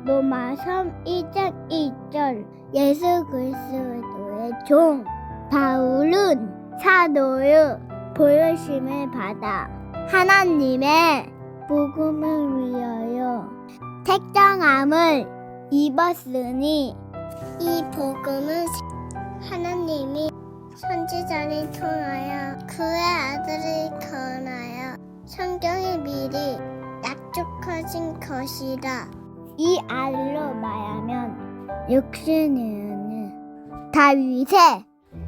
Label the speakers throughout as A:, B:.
A: 로마서 1장 1절 예수 그리스도의 종 바울은 사도의 부르심을 받아 하나님의 복음을 위하여 택정함을 입었으니 이 복음은 하나님이 선지자를 통하여 그의 아들을 권하여 성경에 미리 약속하신 것이라. 이 아들로 말하면 육신은 다윗의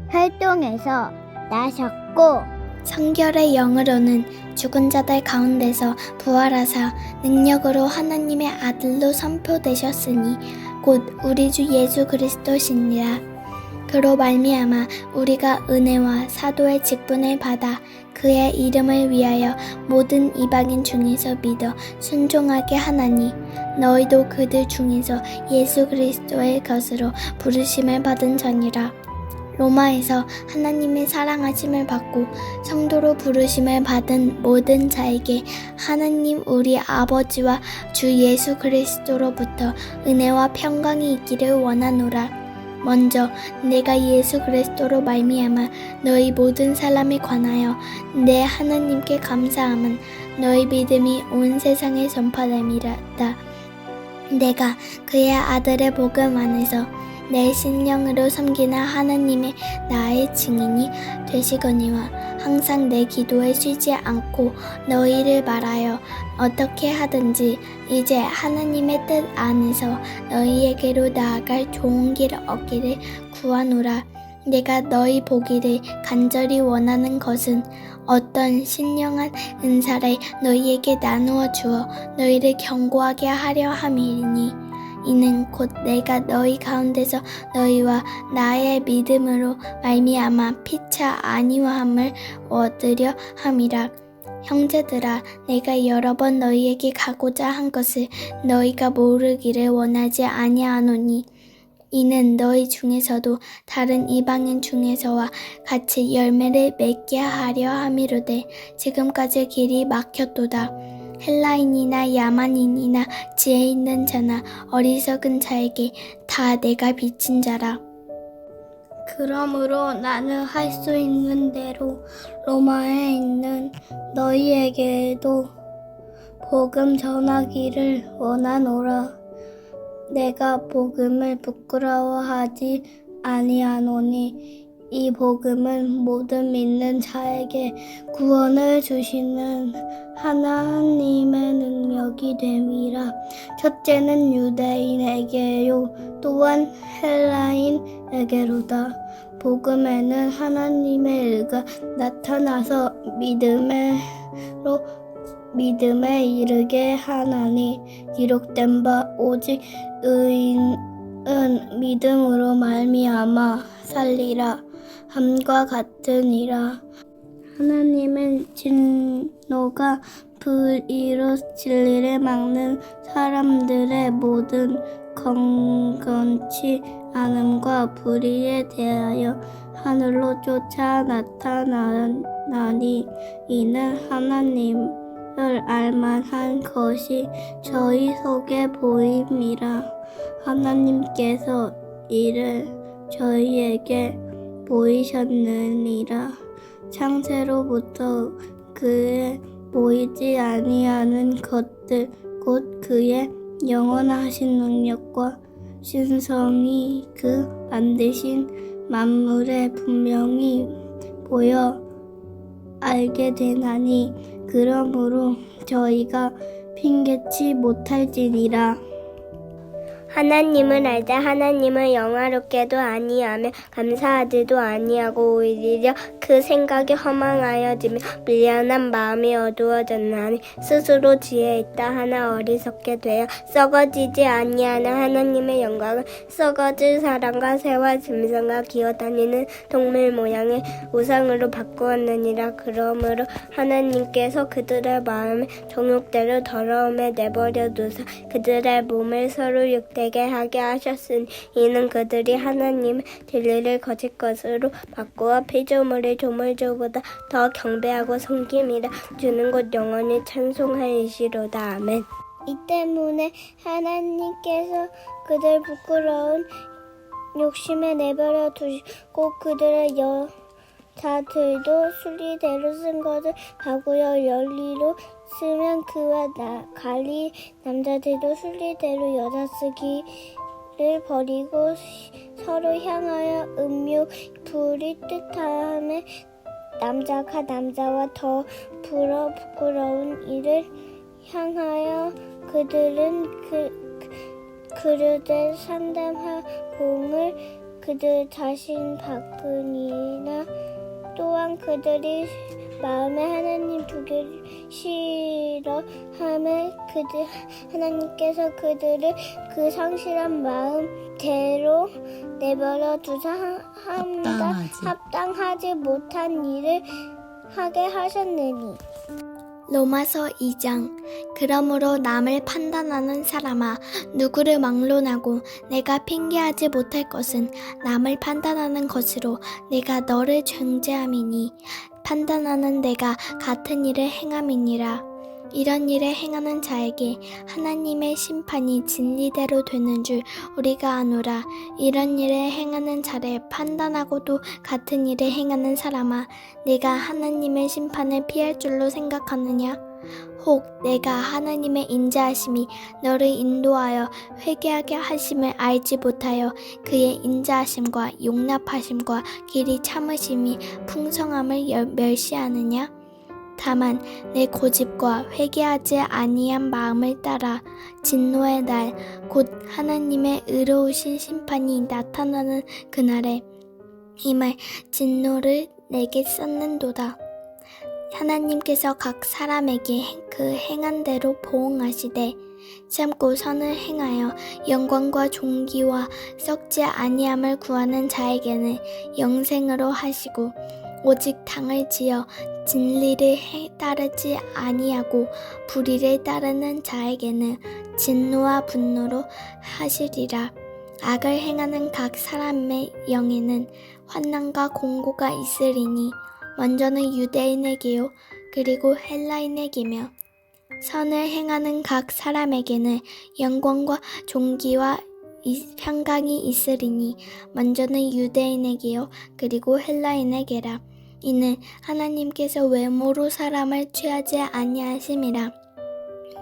A: 활동에서 나셨고
B: 성결의 영으로는 죽은 자들 가운데서 부활하사 능력으로 하나님의 아들로 선포되셨으니 곧 우리 주 예수 그리스도시니라. 그로 말미암아 우리가 은혜와 사도의 직분을 받아 그의 이름을 위하여 모든 이방인 중에서 믿어 순종하게 하나니 너희도 그들 중에서 예수 그리스도의 것으로 부르심을 받은 자니라. 로마에서 하나님의 사랑하심을 받고 성도로 부르심을 받은 모든 자에게 하나님 우리 아버지와 주 예수 그리스도로부터 은혜와 평강이 있기를 원하노라. 먼저 내가 예수 그리스도로 말미암아 너희 모든 사람에 관하여 내 하나님께 감사함은 너희 믿음이 온 세상에 전파됨이라다. 내가 그의 아들의 복음 안에서 내 신령으로 섬기는 하나님의 나의 증인이 되시거니와 항상 내 기도에 쉬지 않고 너희를 말하여 어떻게 하든지 이제 하나님의 뜻 안에서 너희에게로 나아갈 좋은 길을 얻기를 구하노라. 내가 너희 보기를 간절히 원하는 것은 어떤 신령한 은사를 너희에게 나누어 주어 너희를 견고하게 하려 함이니 이는 곧 내가 너희 가운데서 너희와 나의 믿음으로 말미암아 피차 안위함을 얻으려 함이라. 형제들아, 내가 여러 번 너희에게 가고자 한 것을 너희가 모르기를 원하지 아니하노니 이는 너희 중에서도 다른 이방인 중에서와 같이 열매를 맺게 하려 함이로되 지금까지 길이 막혔도다. 헬라인이나 야만인이나 지혜 있는 자나 어리석은 자에게 다 내가 빚진 자라.
A: 그러므로 나는 할 수 있는 대로 로마에 있는 너희에게도 복음 전하기를 원하노라. 내가 복음을 부끄러워하지 아니하노니 이 복음은 모든 믿는 자에게 구원을 주시는 하나님의 능력이 됨이라. 첫째는 유대인에게요 또한 헬라인에게로다. 복음에는 하나님의 의가 나타나서 믿음에 이르게 하나니 기록된 바 오직 의인은 믿음으로 말미암아 살리라 함과 같으니라. 하나님은 진노가 불의로 진리를 막는 사람들의 모든 건건치 않음과 불의에 대하여 하늘로 쫓아 나타나니 이는 하나님을 알만한 것이 저희 속에 보임이라. 하나님께서 이를 저희에게 보이셨느니라. 창세로부터 그의 보이지 아니하는 것들 곧 그의 영원하신 능력과 신성이 그 만드신 만물에 분명히 보여 알게 되나니 그러므로 저희가 핑계치 못할지니라. 하나님을 알되 하나님을 영화롭게도 아니하며 감사하지도 아니하고 오히려 그 생각이 허망하여지며 미련한 마음이 어두워졌나니 스스로 지혜 있다 하나 어리석게 되어 썩어지지 아니하는 하나님의 영광을 썩어질 사람과 새와 짐승과 기어다니는 동물 모양의 우상으로 바꾸었느니라. 그러므로 하나님께서 그들의 마음을 정욕대로 더러움에 내버려 두사 그들의 몸을 서로 육되게 하게 하셨으니 이는 그들이 하나님의 진리를 거짓 것으로 바꾸어 피조물의 조물주보다 더 경배하고 섬김이라. 주는 곧 영원히 찬송하시리로다. 아멘. 이 때문에 하나님께서 그들 부끄러운 욕심에 내버려 두시고 그들의 여자들도 순리대로 쓴 것을 가구여 열리로 쓰면 그와 갈리 남자들도 순리대로 여자 쓰기를 버리고 서로 향하여 음욕 부릴 듯함에 남자가 남자와 더 부끄러운 일을 향하여 그들은 그르되 상담하공을 그들 자신 바꾸니나 또한 그들이 마음에 하나님 두기를 싫어하며 하나님께서 그들을 그 상실한 마음대로 내버려 두사 합당하지 못한 일을 하게 하셨느니.
B: 로마서 2장. 그러므로 남을 판단하는 사람아, 누구를 막론하고 내가 핑계하지 못할 것은 남을 판단하는 것으로 내가 너를 정죄함이니 판단하는 내가 같은 일을 행함이니라. 이런 일을 행하는 자에게 하나님의 심판이 진리대로 되는 줄 우리가 아노라. 이런 일을 행하는 자를 판단하고도 같은 일을 행하는 사람아, 내가 하나님의 심판을 피할 줄로 생각하느냐? 혹 내가 하나님의 인자하심이 너를 인도하여 회개하게 하심을 알지 못하여 그의 인자하심과 용납하심과 길이 참으심이 풍성함을 멸시하느냐? 다만 내 고집과 회개하지 아니한 마음을 따라 진노의 날 곧 하나님의 의로우신 심판이 나타나는 그날에 임할 진노를 내게 쏟는도다. 하나님께서 각 사람에게 그 행한 대로 보응하시되 참고 선을 행하여 영광과 존귀와 썩지 아니함을 구하는 자에게는 영생으로 하시고 오직 당을 지어 진리를 따르지 아니하고 불의를 따르는 자에게는 진노와 분노로 하시리라. 악을 행하는 각 사람의 영에는 환난과 공고가 있으리니 먼저는 유대인에게요 그리고 헬라인에게며 선을 행하는 각 사람에게는 영광과 존귀와 평강이 있으리니 먼저는 유대인에게요 그리고 헬라인에게라. 이는 하나님께서 외모로 사람을 취하지 아니하심이라.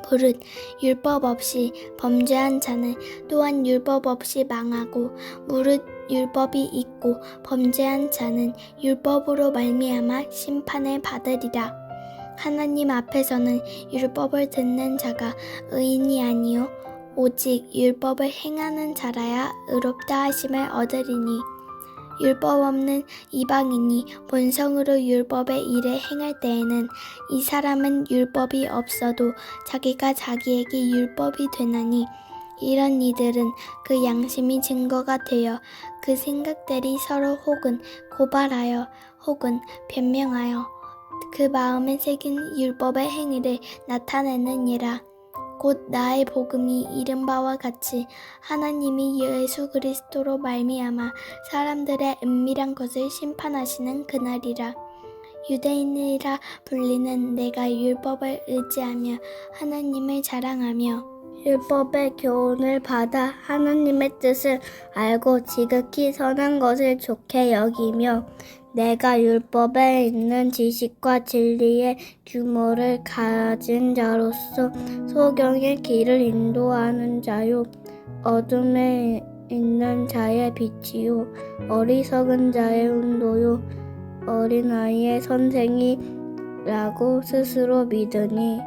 B: 무릇 율법 없이 범죄한 자는 또한 율법 없이 망하고 무릇 율법이 있고 범죄한 자는 율법으로 말미암아 심판을 받으리라. 하나님 앞에서는 율법을 듣는 자가 의인이 아니요 오직 율법을 행하는 자라야 의롭다 하심을 얻으리니 율법 없는 이방인이 본성으로 율법의 일을 행할 때에는 이 사람은 율법이 없어도 자기가 자기에게 율법이 되나니 이런 이들은 그 양심이 증거가 되어 그 생각들이 서로 혹은 고발하여 혹은 변명하여 그 마음에 새긴 율법의 행위를 나타내느니라. 곧 나의 복음이 이른 바와 같이 하나님이 예수 그리스도로 말미암아 사람들의 은밀한 것을 심판하시는 그날이라. 유대인이라 불리는 내가 율법을 의지하며 하나님을 자랑하며
A: 율법의 교훈을 받아 하나님의 뜻을 알고 지극히 선한 것을 좋게 여기며 내가 율법에 있는 지식과 진리의 규모를 가진 자로서 소경의 길을 인도하는 자요 어둠에 있는 자의 빛이요 어리석은 자의 운도요 어린아이의 선생이라고 스스로 믿으니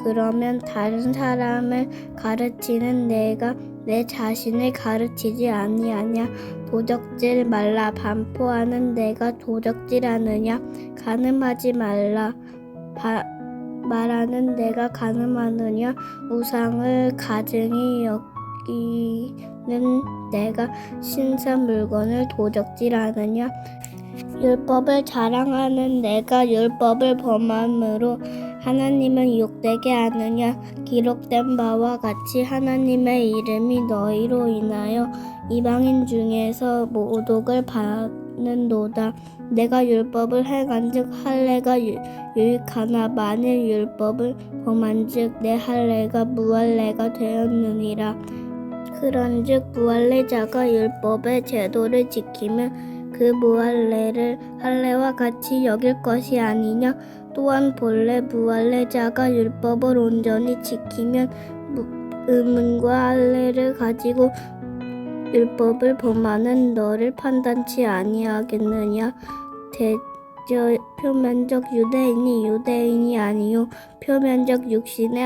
A: 그러면 다른 사람을 가르치는 내가 내 자신을 가르치지 아니하냐? 도적질 말라. 반포하는 내가 도적질하느냐? 간음하지 말라. 말하는 내가 간음하느냐? 우상을 가증히 여기는 내가 신선 물건을 도적질하느냐? 율법을 자랑하는 내가 율법을 범함으로 하나님은 욕되게 하느냐? 기록된 바와 같이 하나님의 이름이 너희로 인하여 이방인 중에서 모독을 하는도다. 내가 율법을 행한즉 할례가 유익하나 만일 율법을 범한즉 내 할례가 무할례가 되었느니라. 그런즉 무할례자가 율법의 제도를 지키면 그 무할례를 할례와 같이 여길 것이 아니냐. 또한 본래 무할례자가 율법을 온전히 지키면 의문과 할례를 가지고 율법을 범하는 너를 판단치 아니하겠느냐. 대저 표면적 유대인이 유대인이 아니요 표면적 육신의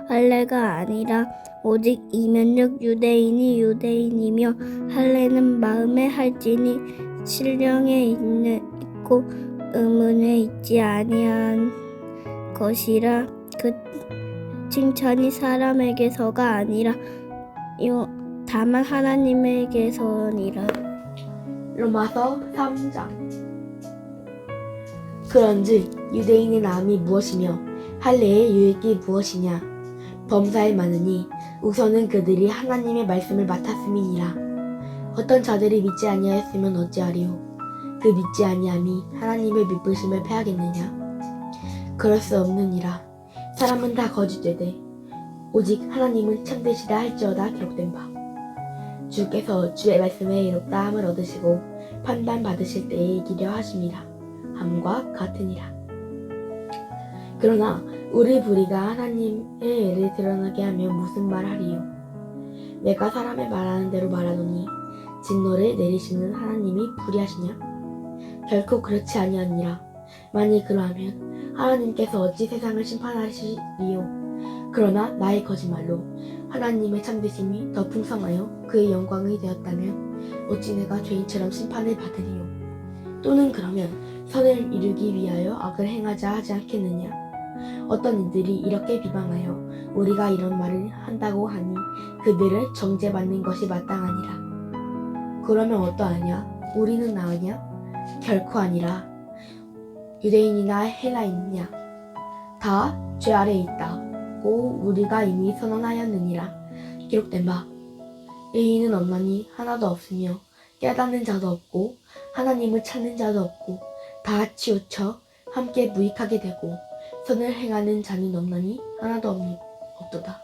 A: 할례가 아니라 오직 이면적 유대인이 유대인이며 할례는 마음에 할지니 신령에 있고 의문에 있지 아니한 것이라. 그 칭찬이 사람에게서가 아니라 다만 하나님에게서니라.
C: 로마서 3장. 그런즉 유대인의 나음이 무엇이며 할례의 유익이 무엇이냐. 범사에 많으니 우선은 그들이 하나님의 말씀을 맡았음이니라. 어떤 자들이 믿지 아니하였으면 어찌하리요. 그 믿지 아니함이 하나님의 미쁘심을 패하겠느냐. 그럴 수 없느니라. 사람은 다 거짓되되 오직 하나님은 참되시다 할지어다 기록된 바. 주께서 주의 말씀에 이롭다 함을 얻으시고 판단 받으실 때에 이기려 하심이라 함과 같으니라. 그러나 우리 불의가 하나님의 애를 드러나게 하면 무슨 말하리요. 내가 사람의 말하는 대로 말하노니 진노를 내리시는 하나님이 불의하시냐. 결코 그렇지 아니하니라. 만일 그러하면 하나님께서 어찌 세상을 심판하시리요. 그러나 나의 거짓말로 하나님의 참되심이 더 풍성하여 그의 영광이 되었다면 어찌 내가 죄인처럼 심판을 받으리요. 또는 그러면 선을 이루기 위하여 악을 행하자 하지 않겠느냐. 어떤 이들이 이렇게 비방하여 우리가 이런 말을 한다고 하니 그들을 정죄받는 것이 마땅하니라. 그러면 어떠하냐? 우리는 나으냐? 결코 아니라. 유대인이나 헬라인이냐? 다 죄 아래에 있다고 우리가 이미 선언하였느니라. 기록된 바 의인은 없나니 하나도 없으며 깨닫는 자도 없고 하나님을 찾는 자도 없고 다 치우쳐 함께 무익하게 되고 선을 행하는 자는 없나니 하나도 없도다.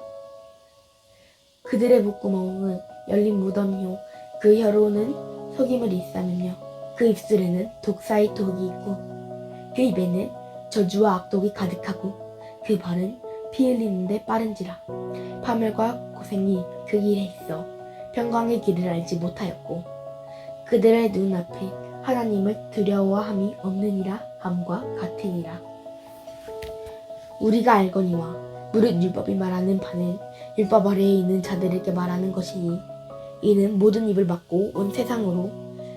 C: 그들의 목구멍은 열린 무덤이요 그 혀로는 속임을 일삼으며 그 입술에는 독사의 독이 있고 그 입에는 저주와 악독이 가득하고 그 발은 피 흘리는데 빠른지라. 파멸과 고생이 그 길에 있어 평강의 길을 알지 못하였고 그들의 눈앞에 하나님을 두려워함이 없느니라 함과 같으니라. 우리가 알거니와 무릇 율법이 말하는 바는 율법 아래에 있는 자들에게 말하는 것이니 이는 모든 입을 막고 온 세상으로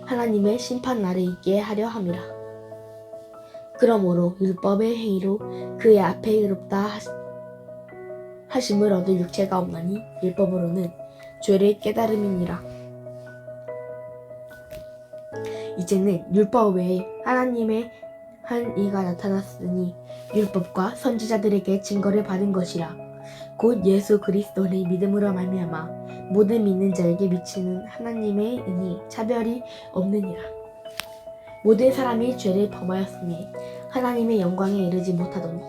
C: 하나님의 심판 날에 있게 하려 함이라. 그러므로 율법의 행위로 그의 앞에 의롭다 하심을 얻을 육체가 없나니 율법으로는 죄를 깨달음이니라. 이제는 율법 외에 하나님의 한 이가 나타났으니 율법과 선지자들에게 증거를 받은 것이라. 곧 예수 그리스도를 믿음으로 말미암아 모든 믿는 자에게 미치는 하나님의 은이 차별이 없느니라. 모든 사람이 죄를 범하였으니 하나님의 영광에 이르지 못하더니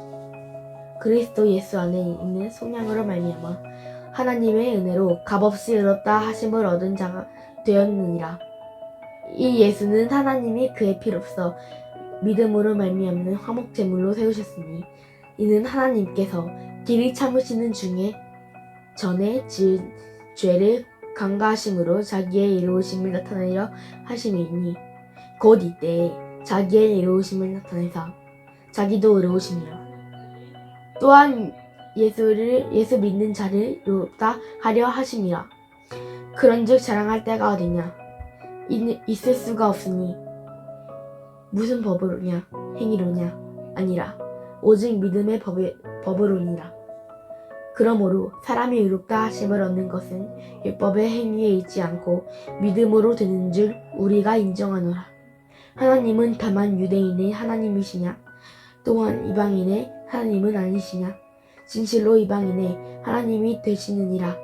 C: 그리스도 예수 안에 있는 속량으로 말미암아 하나님의 은혜로 값없이 의롭다 하심을 얻은 자가 되었느니라. 이 예수는 하나님이 그의 피로써 믿음으로 말미암는 화목 제물로 세우셨으니 이는 하나님께서 길이 참으시는 중에 전에 지은 죄를 간과하심으로 자기의 이루어심을 나타내려 하심이니 곧 이때에 자기의 이루어심을 나타내사 자기도 의로우시니라. 또한 예수 믿는 자를 의롭다 하려 하심이라. 그런즉 자랑할 때가 어디냐? 있을 수가 없으니 무슨 법으로냐? 행위로냐? 아니라 오직 믿음의 법으로니라. 그러므로 사람이 의롭다 하심을 얻는 것은 율법의 행위에 있지 않고 믿음으로 되는 줄 우리가 인정하노라. 하나님은 다만 유대인의 하나님이시냐? 또한 이방인의 하나님은 아니시냐? 진실로 이방인의 하나님이 되시느니라.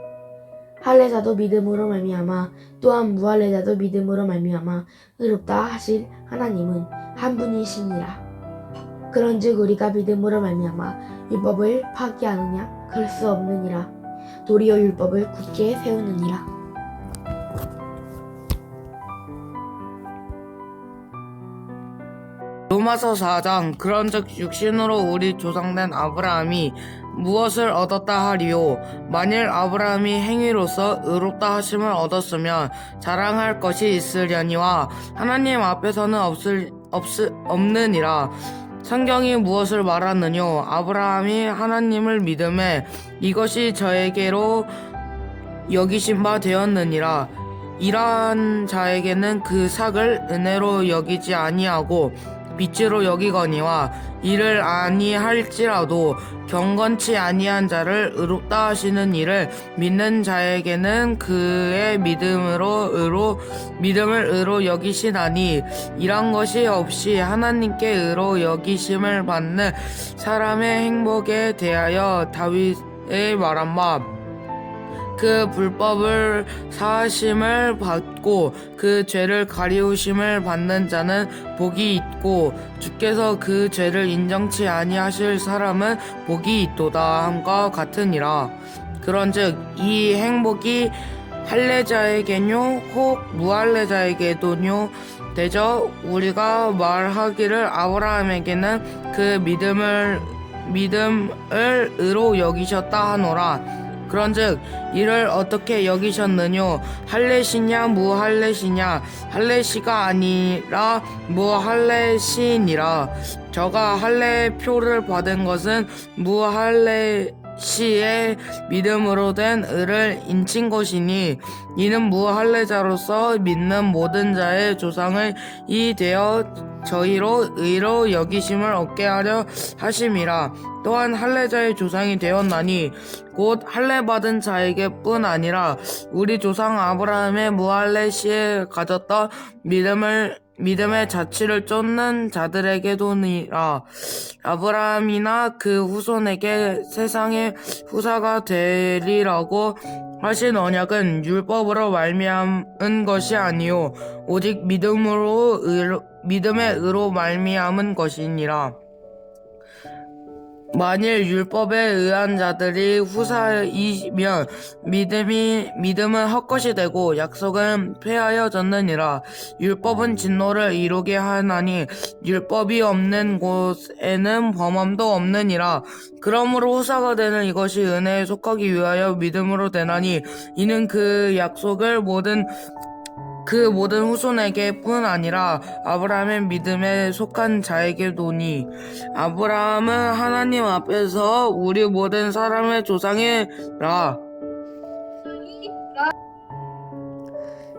C: 할례자도 믿음으로 말미암아 또한 무할례자도 믿음으로 말미암아 의롭다 하실 하나님은 한 분이시니라. 그런즉 우리가 믿음으로 말미암아 율법을 파기하느냐? 그럴 수 없느니라. 도리어 율법을 굳게 세우느니라.
D: 로마서 4장. 그런즉 육신으로 우리 조상된 아브라함이 무엇을 얻었다 하리요? 만일 아브라함이 행위로서 의롭다 하심을 얻었으면 자랑할 것이 있으려니와 하나님 앞에서는 없느니라. 성경이 무엇을 말하느뇨? 아브라함이 하나님을 믿음에 이것이 저에게로 여기신 바 되었느니라. 이러한 자에게는 그 삭을 은혜로 여기지 아니하고 빚으로 여기거니와 이를 아니할지라도 경건치 아니한 자를 의롭다 하시는 이를 믿는 자에게는 그의 믿음을 의로 여기시나니 이런 것이 없이 하나님께 의로 여기심을 받는 사람의 행복에 대하여 다윗의 말한 바 그 불법을 사하심을 받고 그 죄를 가리우심을 받는 자는 복이 있고 주께서 그 죄를 인정치 아니하실 사람은 복이 있도다 함과 같으니라. 그런즉 이 행복이 할례자에게뇨 혹 무할례자에게도뇨 되저 우리가 말하기를 아브라함에게는 그 믿음을 의로 여기셨다 하노라. 그런즉 이를 어떻게 여기셨느뇨? 할례시냐 무할례시냐? 할례시가 아니라 무할례시니라. 저가 할례표를 받은 것은 무할례시의 믿음으로 된 의를 인친 것이니 이는 무할례자로서 믿는 모든 자의 조상을 이 되어 저희로 의로 여기심을 얻게 하려 하심이라. 또한 할례자의 조상이 되었나니 곧 할례받은 자에게뿐 아니라 우리 조상 아브라함의 무할례시에 가졌던 믿음의 자취를 쫓는 자들에게도니라. 아브라함이나 그 후손에게 세상의 후사가 되리라고 하신 언약은 율법으로 말미암은 것이 아니요 오직 믿음의 의로 말미암은 것이니라. 만일 율법에 의한 자들이 후사이면 믿음은 헛것이 되고 약속은 폐하여졌느니라. 율법은 진노를 이루게 하나니 율법이 없는 곳에는 범함도 없느니라. 그러므로 후사가 되는 이것이 은혜에 속하기 위하여 믿음으로 되나니 이는 그 약속을 모든 후손에게 뿐 아니라 아브라함의 믿음에 속한 자에게도니 아브라함은 하나님 앞에서 우리 모든 사람의 조상이라.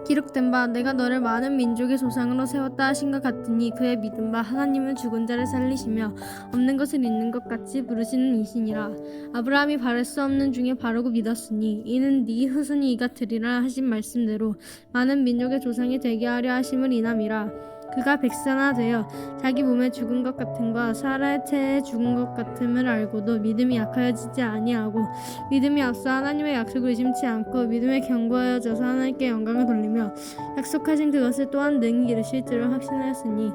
E: 기록된 바 내가 너를 많은 민족의 조상으로 세웠다 하신 것 같으니 그의 믿음 바 하나님은 죽은 자를 살리시며 없는 것을 있는 것 같이 부르시는 이시니라. 아브라함이 바를 수 없는 중에 바르고 믿었으니 이는 네 후손이 이같으리라 하신 말씀대로 많은 민족의 조상이 되게 하려 하심을 인함이라. 그가 백선화되어 자기 몸에 죽은 것 같음과 사라의 태에 죽은 것 같음을 알고도 믿음이 약하여지지 아니하고 믿음이 앞서 하나님의 약속을 의심치 않고 믿음에 견고하여져서 하나님께 영광을 돌리며 약속하신 그것을 또한 능히 이루실 줄을 확신하였으니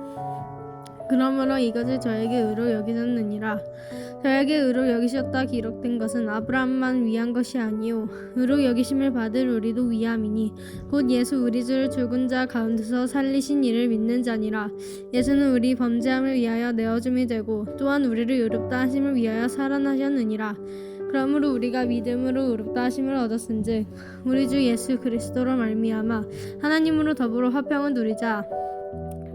E: 그러므로 이것을 저에게 의로 여기셨느니라. 저에게 의로 여기셨다 기록된 것은 아브라함만 위한 것이 아니요 의로 여기심을 받을 우리도 위함이니 곧 예수 우리 주를 죽은 자 가운데서 살리신 이를 믿는 자니라. 예수는 우리 범죄함을 위하여 내어줌이 되고 또한 우리를 의롭다 하심을 위하여 살아나셨느니라. 그러므로 우리가 믿음으로 의롭다 하심을 얻었은즉 우리 주 예수 그리스도로 말미암아 하나님으로 더불어 화평을 누리자.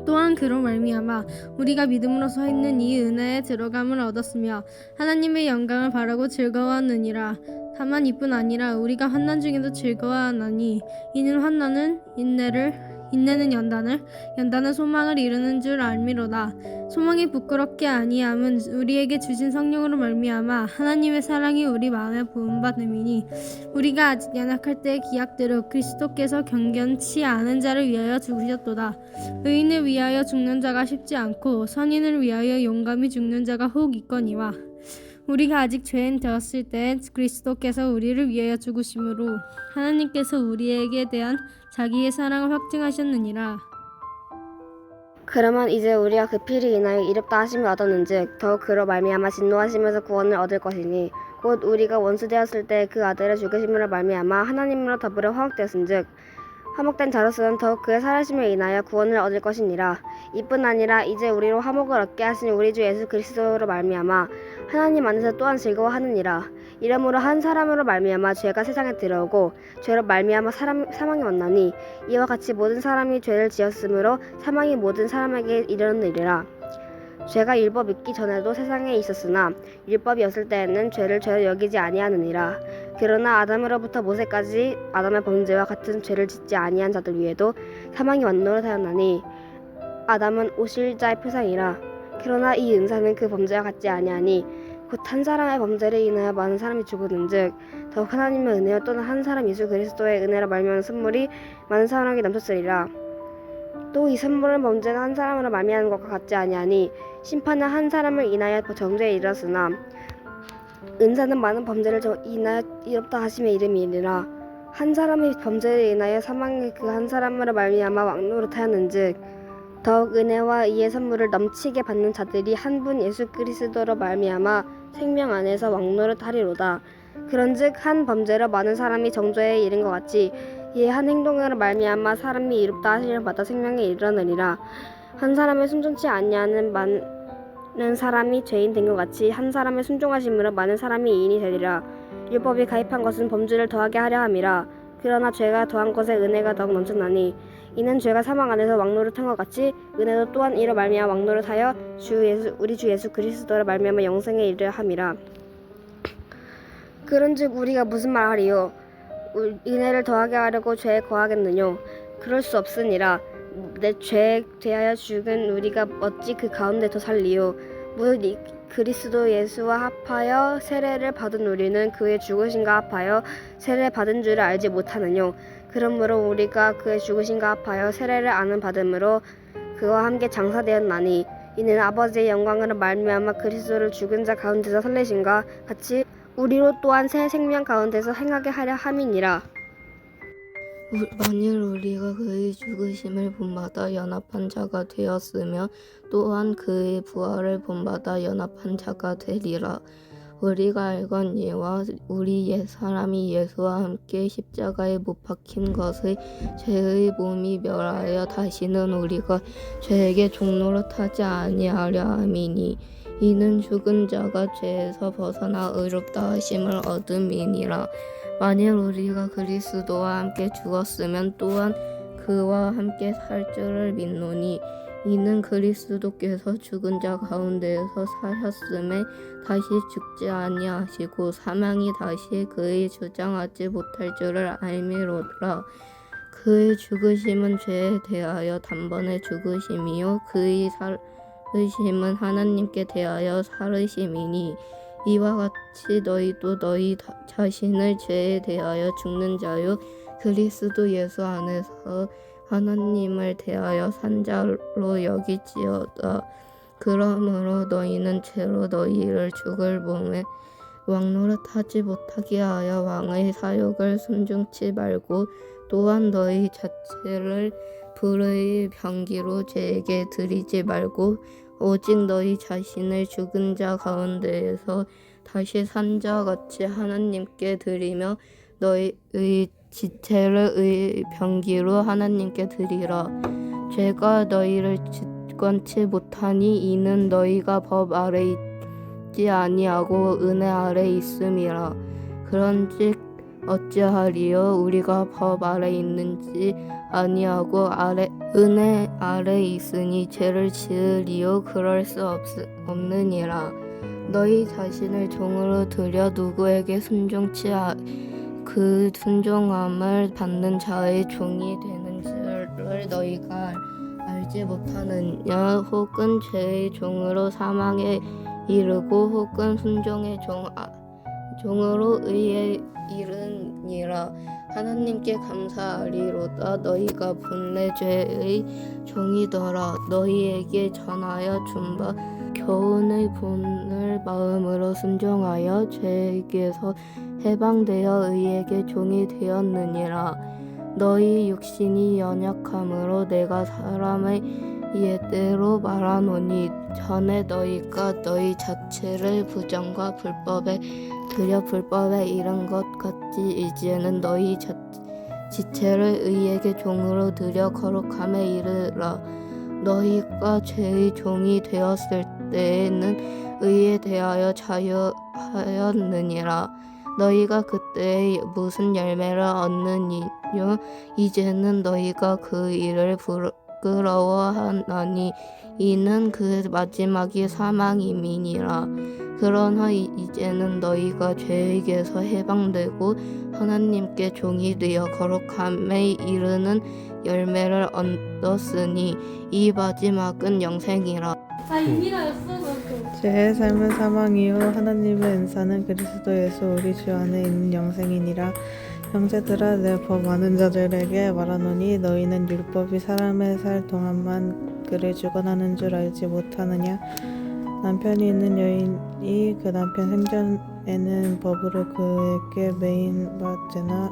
E: 또한 그로 말미암아 우리가 믿음으로 서 있는 이 은혜에 들어감을 얻었으며 하나님의 영광을 바라고 즐거워하느니라. 다만 이뿐 아니라 우리가 환난 중에도 즐거워하나니 이는 환난은 인내는 연단은 소망을 이루는 줄 알미로다. 소망이 부끄럽게 아니함은 우리에게 주신 성령으로 말미암아 하나님의 사랑이 우리 마음에 부음받음이니 우리가 아직 연약할 때의 기약대로 그리스도께서 경건치 않은 자를 위하여 죽으셨도다. 의인을 위하여 죽는 자가 쉽지 않고 선인을 위하여 용감히 죽는 자가 혹 있거니와 우리가 아직 죄인 되었을 때 그리스도께서 우리를 위하여 죽으심으로 하나님께서 우리에게 대한 자기의 사랑을 확증하셨느니라.
F: 그러면 이제 우리가 그 피를 인하여 이롭다 하심을 얻었는즉 더욱 그로 말미암아 진노하심에서 구원을 얻을 것이니 곧 우리가 원수 되었을 때 그 아들의 죽으심으로 말미암아 하나님으로 더불어 화목되었은즉 화목된 자로서는 더욱 그의 살아심을 인하여 구원을 얻을 것이니라. 이뿐 아니라 이제 우리로 화목을 얻게 하신 우리 주 예수 그리스도로 말미암아 하나님 안에서 또한 즐거워하느니라. 이러므로 한 사람으로 말미암아 죄가 세상에 들어오고 죄로 말미암아 사망이 왔나니 이와 같이 모든 사람이 죄를 지었으므로 사망이 모든 사람에게 이르렀느니라. 죄가 율법 있기 전에도 세상에 있었으나 율법이 없을 때에는 죄를 죄로 여기지 아니하느니라. 그러나 아담으로부터 모세까지 아담의 범죄와 같은 죄를 짓지 아니한 자들 위에도 사망이 완노릇하였나니 아담은 오실 자의 표상이라. 그러나 이 은사는 그 범죄와 같지 아니하니 곧 한 사람의 범죄를 인하여 많은 사람이 죽었는즉 더욱 하나님의 은혜와 또는 한 사람 예수 그리스도의 은혜로 말미암은 선물이 많은 사람에게 넘쳤으리라. 또 이 선물은 범죄는 한 사람으로 말미암은 것과 같지 아니하니 심판은 한 사람을 인하여 정죄에 이르렀으나 은사는 많은 범죄를 인하여 이롭다 하심의 이름이니라. 한 사람의 범죄를 인하여 사망의 그 한 사람으로 말미암아 왕노릇하였는즉 더욱 은혜와 이의 선물을 넘치게 받는 자들이 한 분 예수 그리스도로 말미암아 생명 안에서 왕노릇하리로다. 그런즉 한 범죄로 많은 사람이 정죄에 이른 것 같이 이에 한 행동으로 말미암아 사람이 이롭다 하심을 받아 생명에 이르느니라. 한 사람의 순종치 아니하는 많은 사람이 죄인 된 것 같이 한 사람의 순종하심으로 많은 사람이 의인이 되리라. 율법이 가입한 것은 범죄를 더하게 하려 함이라. 그러나 죄가 더한 것에 은혜가 더욱 넘쳤나니 이는 죄가 사망 안에서 왕노릇한 것 같이 은혜도 또한 이로 말미암아 왕노릇하여 우리 주 예수 그리스도로 말미암아 영생에 이르려 함이라. 그런즉 우리가 무슨 말하리요? 은혜를 더하게 하려고 죄에 거하겠느뇨? 그럴 수 없으니라. 내 죄에 대하여 죽은 우리가 어찌 그 가운데 더 살리요? 무릇 그리스도 예수와 합하여 세례를 받은 우리는 그의 죽으심과 합하여 세례 받은 줄을 알지 못하느뇨? 그러므로 우리가 그의 죽으심과 합하여 세례를 아는 받음으로 그와 함께 장사되었나니 이는 아버지의 영광으로 말미암아 그리스도를 죽은 자 가운데서 살리심과 같이 우리로 또한 새 생명 가운데서 행하게 하려 함이니라.
C: 만일 우리가 그의 죽으심을 본받아 연합한 자가 되었으며 또한 그의 부활을 본받아 연합한 자가 되리라. 우리가 알거니와 우리 옛사람이 예수와 함께 십자가에 못 박힌 것을 죄의 몸이 멸하여 다시는 우리가 죄에게 종노릇하지 아니하려 함이니 이는 죽은 자가 죄에서 벗어나 의롭다 하심을 얻음이니라. 만일 우리가 그리스도와 함께 죽었으면 또한 그와 함께 살 줄을 믿노니 이는 그리스도께서 죽은 자 가운데에서 사셨음에 다시 죽지 아니하시고 사망이 다시 그의 주장하지 못할 줄을 알미로라. 그의 죽으심은 죄에 대하여 단번에 죽으심이요 그의 살으심은 하나님께 대하여 살으심이니 이와 같이 너희도 너희 자신을 죄에 대하여 죽는 자요 그리스도 예수 안에서 하나님을 대하여 산 자로 여기지어다. 그러므로 너희는 죄로 너희를 죽을 몸에 왕노릇하지 못하게 하여 왕의 사욕을 순종치 말고 또한 너희 자체를 불의 병기로 죄에게 드리지 말고 오직 너희 자신을 죽은 자 가운데에서 다시 산 자 같이 하나님께 드리며 너희의 지체를 의 병기로 하나님께 드리라. 죄가 너희를 짓건치 못하니 이는 너희가 법 아래 있지 아니하고 은혜 아래 있음이라. 그런즉 어찌하리요? 우리가 법 아래 있는지 아니하고 은혜 아래 있으니 죄를 지으리요? 그럴 수 없느니라. 너희 자신을 종으로 들여 누구에게 순종치 그 순종함을 받는 자의 종이 되는 줄을 너희가 알지 못하느냐? 혹은 죄의 종으로 사망에 이르고 혹은 순종의 종으로 의에 이르니라. 하나님께 감사하리로다. 너희가 본래 죄의 종이더라. 너희에게 전하여 준 바
G: 교훈의 본을 마음으로 순종하여 죄에게서 해방되어 의에게 종이 되었느니라. 너희 육신이 연약함으로 내가 사람의 예대로 말하노니 전에 너희가 너희 자체를 부정과 불법에 들여 불법에 이른 것 같이 이제는 너희 지체를 의에게 종으로 들여 거룩함에 이르라. 너희가 죄의 종이 되었을 때에는 의에 대하여 자유하였느니라. 너희가 그때에 무슨 열매를 얻느니요? 이제는 너희가 그 일을 부끄러워하나니 이는 그 마지막이 사망임이니라. 그러나 이제는 너희가 죄에게서 해방되고 하나님께 종이 되어 거룩함에 이르는 열매를 얻었으니 이 마지막은 영생이라.
H: 죄의 삶은 사망이요 하나님의 은사는 그리스도 예수 우리 주 안에 있는 영생이니라. 형제들아, 내 법 아는 자들에게 말하노니 너희는 율법이 사람의 살 동안만 그를 주관하는 줄 알지 못하느냐. 남편이 있는 여인이 그 남편 생전에는 법으로 그에게 매인받으나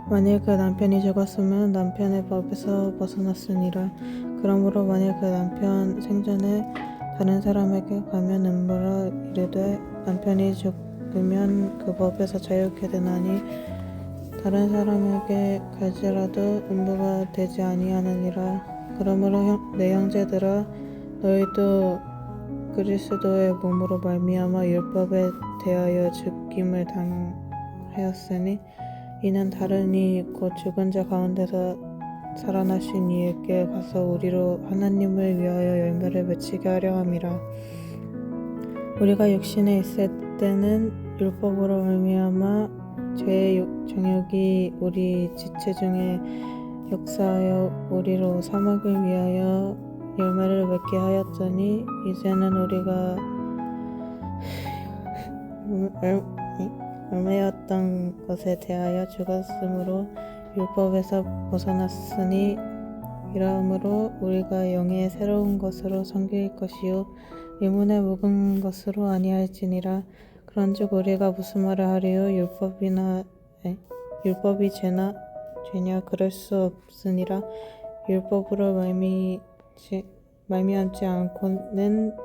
H: 만일 그 남편이 죽었으면 남편의 법에서 벗어났으니라. 그러므로 만일 그 남편 생전에 다른 사람에게 가면 음부라 이르되 남편이 죽으면 그 법에서 자유케 되나니 다른 사람에게 갈지라도 음부가 되지 아니하느니라. 그러므로 내 형제들아, 너희도 그리스도의 몸으로 말미암아 율법에 대하여 죽임을 당하였으니 이는 다른 이 곧 죽은 자 가운데서 살아나신 이에게 가서 우리로 하나님을 위하여 열매를 맺히게 하려 함이라. 우리가 육신에 있을 때는 율법으로 말미암아 죄의 정욕이 우리 지체 중에 역사하여 우리로 사막을 위하여 열매를 맺게 하였더니 이제는 우리가 열매였던 것에 대하여 죽었으므로 율법에서 벗어났으니 이러므로 우리가 영의 새로운 것으로 섬길 것이요 의문에 묵은 것으로 아니할지니라. 그런즉 우리가 무슨 말을 하리요? 율법이 죄냐? 그럴 수 없으니라. 율법으로 말미암지 않고는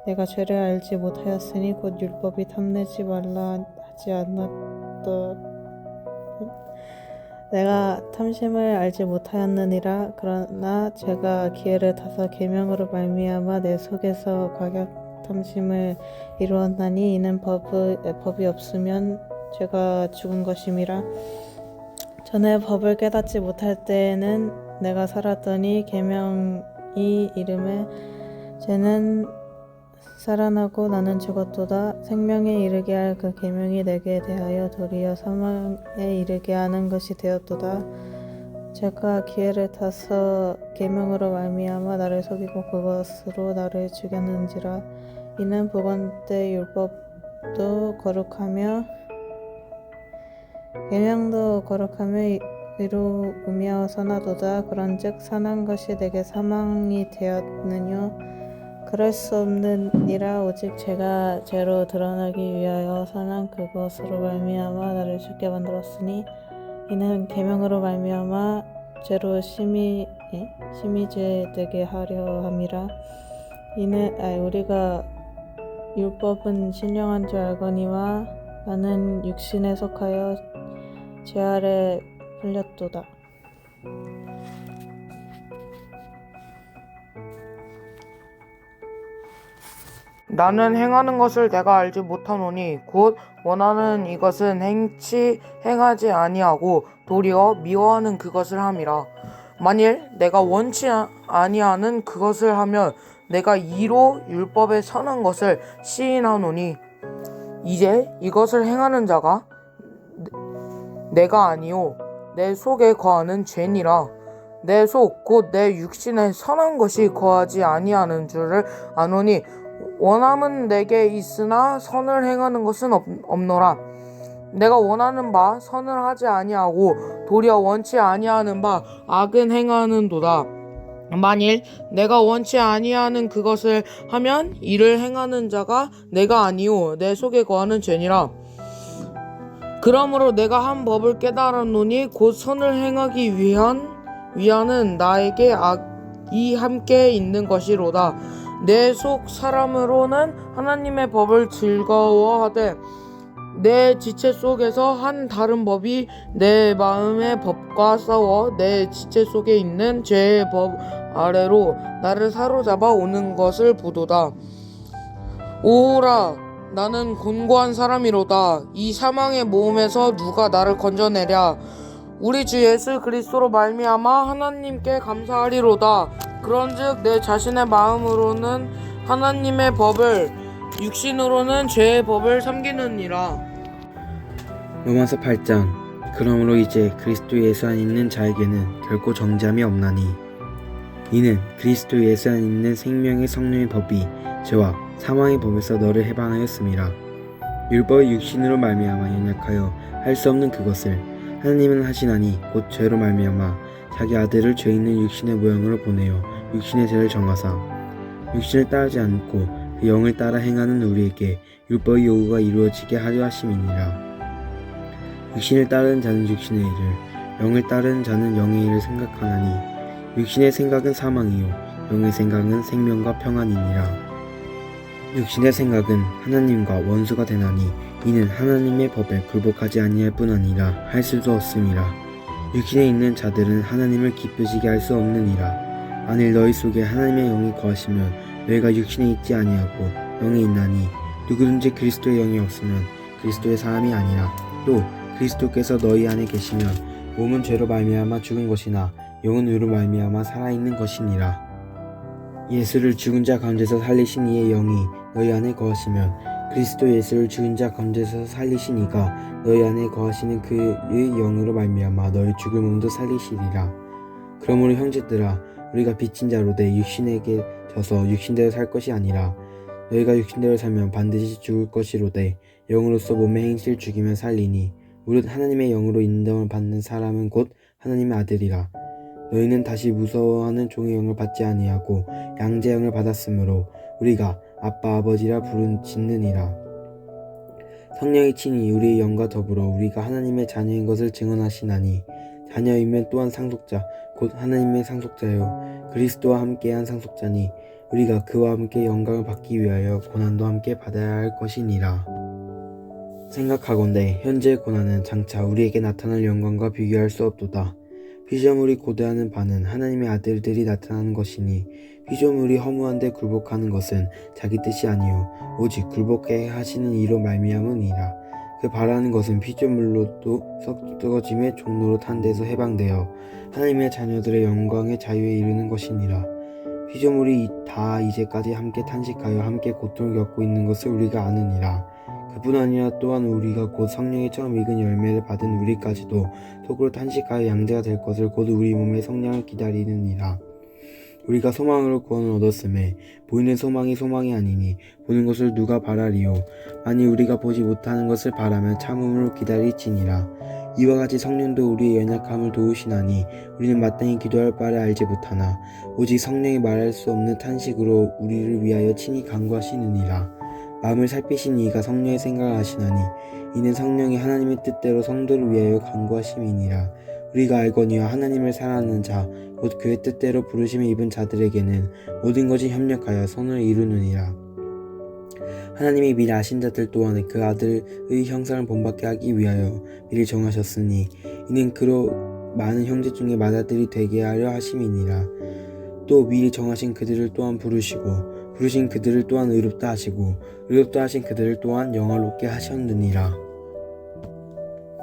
H: 내가 죄를 알지 못하였으니 곧 율법이 탐내지 말라 하지 않았더 내가 탐심을 알지 못하였느니라. 그러나 제가 기회를 타서 계명으로 말미암아 내 속에서 과격 탐심을 이루었나니 이는 법이 없으면 죄가 죽은 것임이라. 전에 법을 깨닫지 못할 때에는 내가 살았더니 계명이 이름에 죄는 살아나고 나는 죽었도다. 생명에 이르게 할 그 계명이 내게 대하여 도리어 사망에 이르게 하는 것이 되었도다. 제가 기회를 타서 계명으로 말미암아 나를 속이고 그것으로 나를 죽였는지라. 이는 복원 때 율법도 거룩하며 계명도 거룩하며 이루며 선하도다. 그런즉 선한 것이 내게 사망이 되었느뇨? 그럴 수 없느니라. 오직 죄가 죄로 드러나기 위하여 선한 그것으로 말미암아 나를 죽게 만들었으니 이는 계명으로 말미암아 죄로 심히 죄되게 하려 함이라. 우리가 율법은 신령한 줄 알거니와 나는 육신에 속하여 죄 아래 풀렸도다.
D: 나는 행하는 것을 내가 알지 못하노니 곧 원하는 이것은 행하지 아니하고 도리어 미워하는 그것을 함이라. 만일 내가 원치 아니하는 그것을 하면 내가 이로 율법에 선한 것을 시인하노니 이제 이것을 행하는 자가 내가 아니요 내 속에 거하는 죄니라. 내 속 곧 내 육신에 선한 것이 거하지 아니하는 줄을 아노니 원함은 내게 있으나 선을 행하는 것은 없노라. 내가 원하는 바 선을 하지 아니하고 도리어 원치 아니하는 바 악은 행하는도다. 만일 내가 원치 아니하는 그것을 하면 이를 행하는 자가 내가 아니요 내 속에 거하는 죄니라. 그러므로 내가 한 법을 깨달았노니 곧 선을 행하기 위하는 나에게 악이 함께 있는 것이로다. 내 속 사람으로는 하나님의 법을 즐거워하되 내 지체 속에서 한 다른 법이 내 마음의 법과 싸워 내 지체 속에 있는 죄의 법 아래로 나를 사로잡아 오는 것을 보도다. 오라, 나는 곤고한 사람이로다. 이 사망의 모험에서 누가 나를 건져내랴. 우리 주 예수 그리스도로 말미암아 하나님께 감사하리로다. 그런즉 내 자신의 마음으로는 하나님의 법을, 육신으로는 죄의 법을 섬기느니라.
I: 로마서 8장. 그러므로 이제 그리스도 예수 안에 있는 자에게는 결코 정죄함이 없나니 이는 그리스도 예수 안에 있는 생명의 성령의 법이 죄와 사망의 법에서 너를 해방하였음이라. 율법의 육신으로 말미암아 연약하여 할 수 없는 그것을 하나님은 하시나니 곧 죄로 말미암아 자기 아들을 죄 있는 육신의 모양으로 보내어 육신의 죄를 정하사 육신을 따르지 않고 그 영을 따라 행하는 우리에게 율법의 요구가 이루어지게 하려 하심이니라. 육신을 따르는 자는 육신의 일을, 영을 따르는 자는 영의 일을 생각하나니 육신의 생각은 사망이요 영의 생각은 생명과 평안이니라. 육신의 생각은 하나님과 원수가 되나니 이는 하나님의 법에 굴복하지 아니할 뿐 아니라 할 수도 없음이라. 육신에 있는 자들은 하나님을 기쁘시게 할 수 없느니라. 만일 너희 속에 하나님의 영이 거하시면 너희가 육신에 있지 아니하고 영에 있나니 누구든지 그리스도의 영이 없으면 그리스도의 사람이 아니라. 또 그리스도께서 너희 안에 계시면 몸은 죄로 말미암아 죽은 것이나 영은 의로 말미암아 살아있는 것이니라. 예수를 죽은 자 가운데서 살리신 이의 영이 너희 안에 거하시면 그리스도 예수를 죽은 자 가운데서 살리신 이가 너희 안에 거하시는 그의 영으로 말미암아 너희 죽을 몸도 살리시리라. 그러므로 형제들아, 우리가 빚진 자로 내 육신에게 져서 육신대로 살 것이 아니라 너희가 육신대로 살면 반드시 죽을 것이로되 영으로서 몸의 행실 죽이면 살리니 무릇 하나님의 영으로 인정을 받는 사람은 곧 하나님의 아들이라. 너희는 다시 무서워하는 종의 영을 받지 아니하고 양자의 영을 받았으므로 우리가 아빠 아버지라 부르짖느니라. 성령이 친히 우리의 영과 더불어 우리가 하나님의 자녀인 것을 증언하시나니 자녀이면 또한 상속자 곧 하나님의 상속자요 그리스도와 함께한 상속자니 우리가 그와 함께 영광을 받기 위하여 고난도 함께 받아야 할 것이니라. 생각하건대 현재의 고난은 장차 우리에게 나타날 영광과 비교할 수 없도다. 피조물이 고대하는 바는 하나님의 아들들이 나타나는 것이니 피조물이 허무한데 굴복하는 것은 자기 뜻이 아니요 오직 굴복해 하시는 이로 말미암으니라. 그 바라는 것은 피조물로도 썩어짐의 종로로 탄 데서 해방되어 하나님의 자녀들의 영광의 자유에 이르는 것이니라. 피조물이 다 이제까지 함께 탄식하여 함께 고통을 겪고 있는 것을 우리가 아느니라. 그뿐 아니라 또한 우리가 곧 성령이 처음 익은 열매를 받은 우리까지도 속으로 탄식하여 양자가 될 것을 곧 우리 몸의 성량을 기다리느니라. 우리가 소망으로 구원을 얻었음에 보이는 소망이 소망이 아니니 보는 것을 누가 바라리요. 만일 우리가 보지 못하는 것을 바라면 참음으로 기다리지니라. 이와 같이 성령도 우리의 연약함을 도우시나니 우리는 마땅히 기도할 바를 알지 못하나 오직 성령이 말할 수 없는 탄식으로 우리를 위하여 친히 간구하시느니라. 마음을 살피신 이가 성령의 생각을 하시나니 이는 성령이 하나님의 뜻대로 성도를 위하여 간구하심이니라. 우리가 알거니와 하나님을 사랑하는 자 곧 그의 뜻대로 부르심을 입은 자들에게는 모든 것이 협력하여 선을 이루느니라. 하나님이 미리 아신 자들 또한 그 아들의 형상을 본받게 하기 위하여 미리 정하셨으니 이는 그로 많은 형제 중에 맏아들이 되게 하려 하심이니라. 또 미리 정하신 그들을 또한 부르신 그들을 또한 의롭다 하시고 의롭다 하신 그들을 또한 영화롭게 하셨느니라.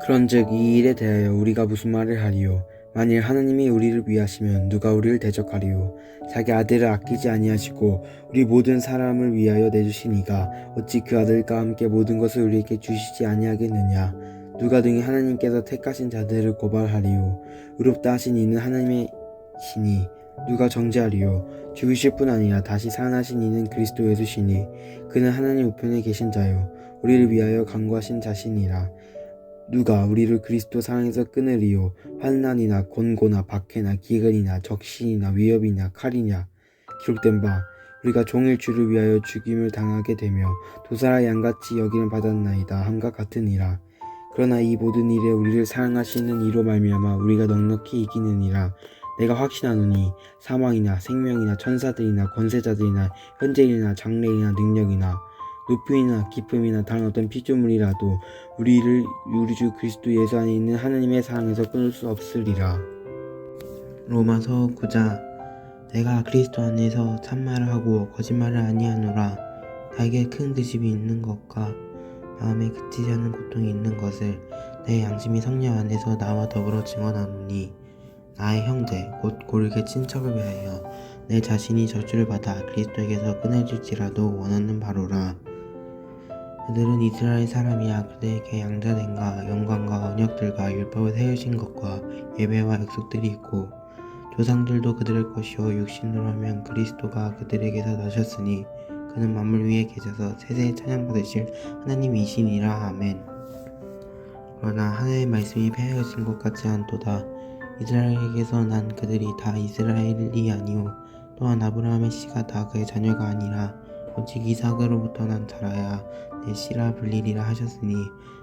I: 그런즉 이 일에 대하여 우리가 무슨 말을 하리요? 만일 하나님이 우리를 위하시면 누가 우리를 대적하리요? 자기 아들을 아끼지 아니하시고 우리 모든 사람을 위하여 내주시니가 어찌 그 아들과 함께 모든 것을 우리에게 주시지 아니하겠느냐? 누가 등이 하나님께서 택하신 자들을 고발하리요? 의롭다 하신 이는 하나님의 신이 누가 정죄하리요? 죽으실 뿐 아니라 다시 살아나신 이는 그리스도 예수시니 그는 하나님 우편에 계신 자요 우리를 위하여 간구하신 자시니라. 누가 우리를 그리스도 사랑에서 끊으리요? 환난이나 곤고나 박해나 기근이나 적신이나 위협이나 칼이냐? 기록된 바 우리가 종일 주를 위하여 죽임을 당하게 되며 도사라 양같이 여김을 받았나이다 함과 같으니라. 그러나 이 모든 일에 우리를 사랑하시는 이로 말미암아 우리가 넉넉히 이기느니라. 내가 확신하노니 사망이나 생명이나 천사들이나 권세자들이나 현재일이나 장래일이나 능력이나 높음이나 깊음이나 다른 어떤 피조물이라도 우리를 우리 주 그리스도 예수 안에 있는 하나님의 사랑에서 끊을 수 없으리라. 로마서 9장. 내가 그리스도 안에서 참말을 하고 거짓말을 아니하노라. 나에게 큰 득심이 있는 것과 마음에 그치지 않는 고통이 있는 것을 내 양심이 성령 안에서 나와 더불어 증언하노니, 나의 형제 곧 고르게 친척을 위하여 내 자신이 저주를 받아 그리스도에게서 끊어질지라도 원하는 바로라. 그들은 이스라엘 사람이야 그들에게 양자됨과 영광과 언약들과 율법을 세우신 것과 예배와 약속들이 있고, 조상들도 그들의 것이요 육신으로 하면 그리스도가 그들에게서 나셨으니 그는 만물 위에 계셔서 세세에 찬양받으실 하나님이시니라. 아멘. 그러나 하나님의 말씀이 폐하여진 것 같지 않도다. 이스라엘에게서 난 그들이 다 이스라엘이 아니오 또한 아브라함의 씨가 다 그의 자녀가 아니라 오직 이삭으로부터 난 자라야 내 씨라 불리리라 하셨으니,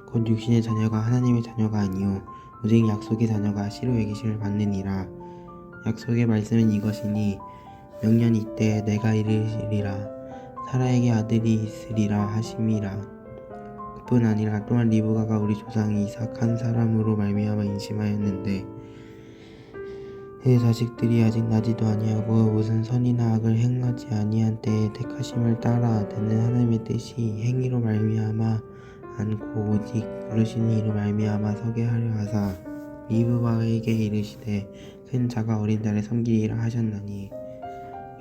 I: 곧 육신의 자녀가 하나님의 자녀가 아니오 오직 약속의 자녀가 씨로 여기심을 받느니라. 약속의 말씀은 이것이니, 명년 이때에 내가 이르시리라 사라에게 아들이 있으리라 하심이라. 그뿐 아니라 또한 리브가가 우리 조상 이삭 한 사람으로 말미암아 인심하였는데, 그 자식들이 아직 나지도 아니하고 무슨 선이나 악을 행하지 아니한 때에 택하심을 따라 되는 하나님의 뜻이 행위로 말미암아 않고 오직 부르시는 이로 말미암아 서게 하려 하사 리브가에게 이르시되 큰 자가 어린 자를 섬기리라 하셨나니,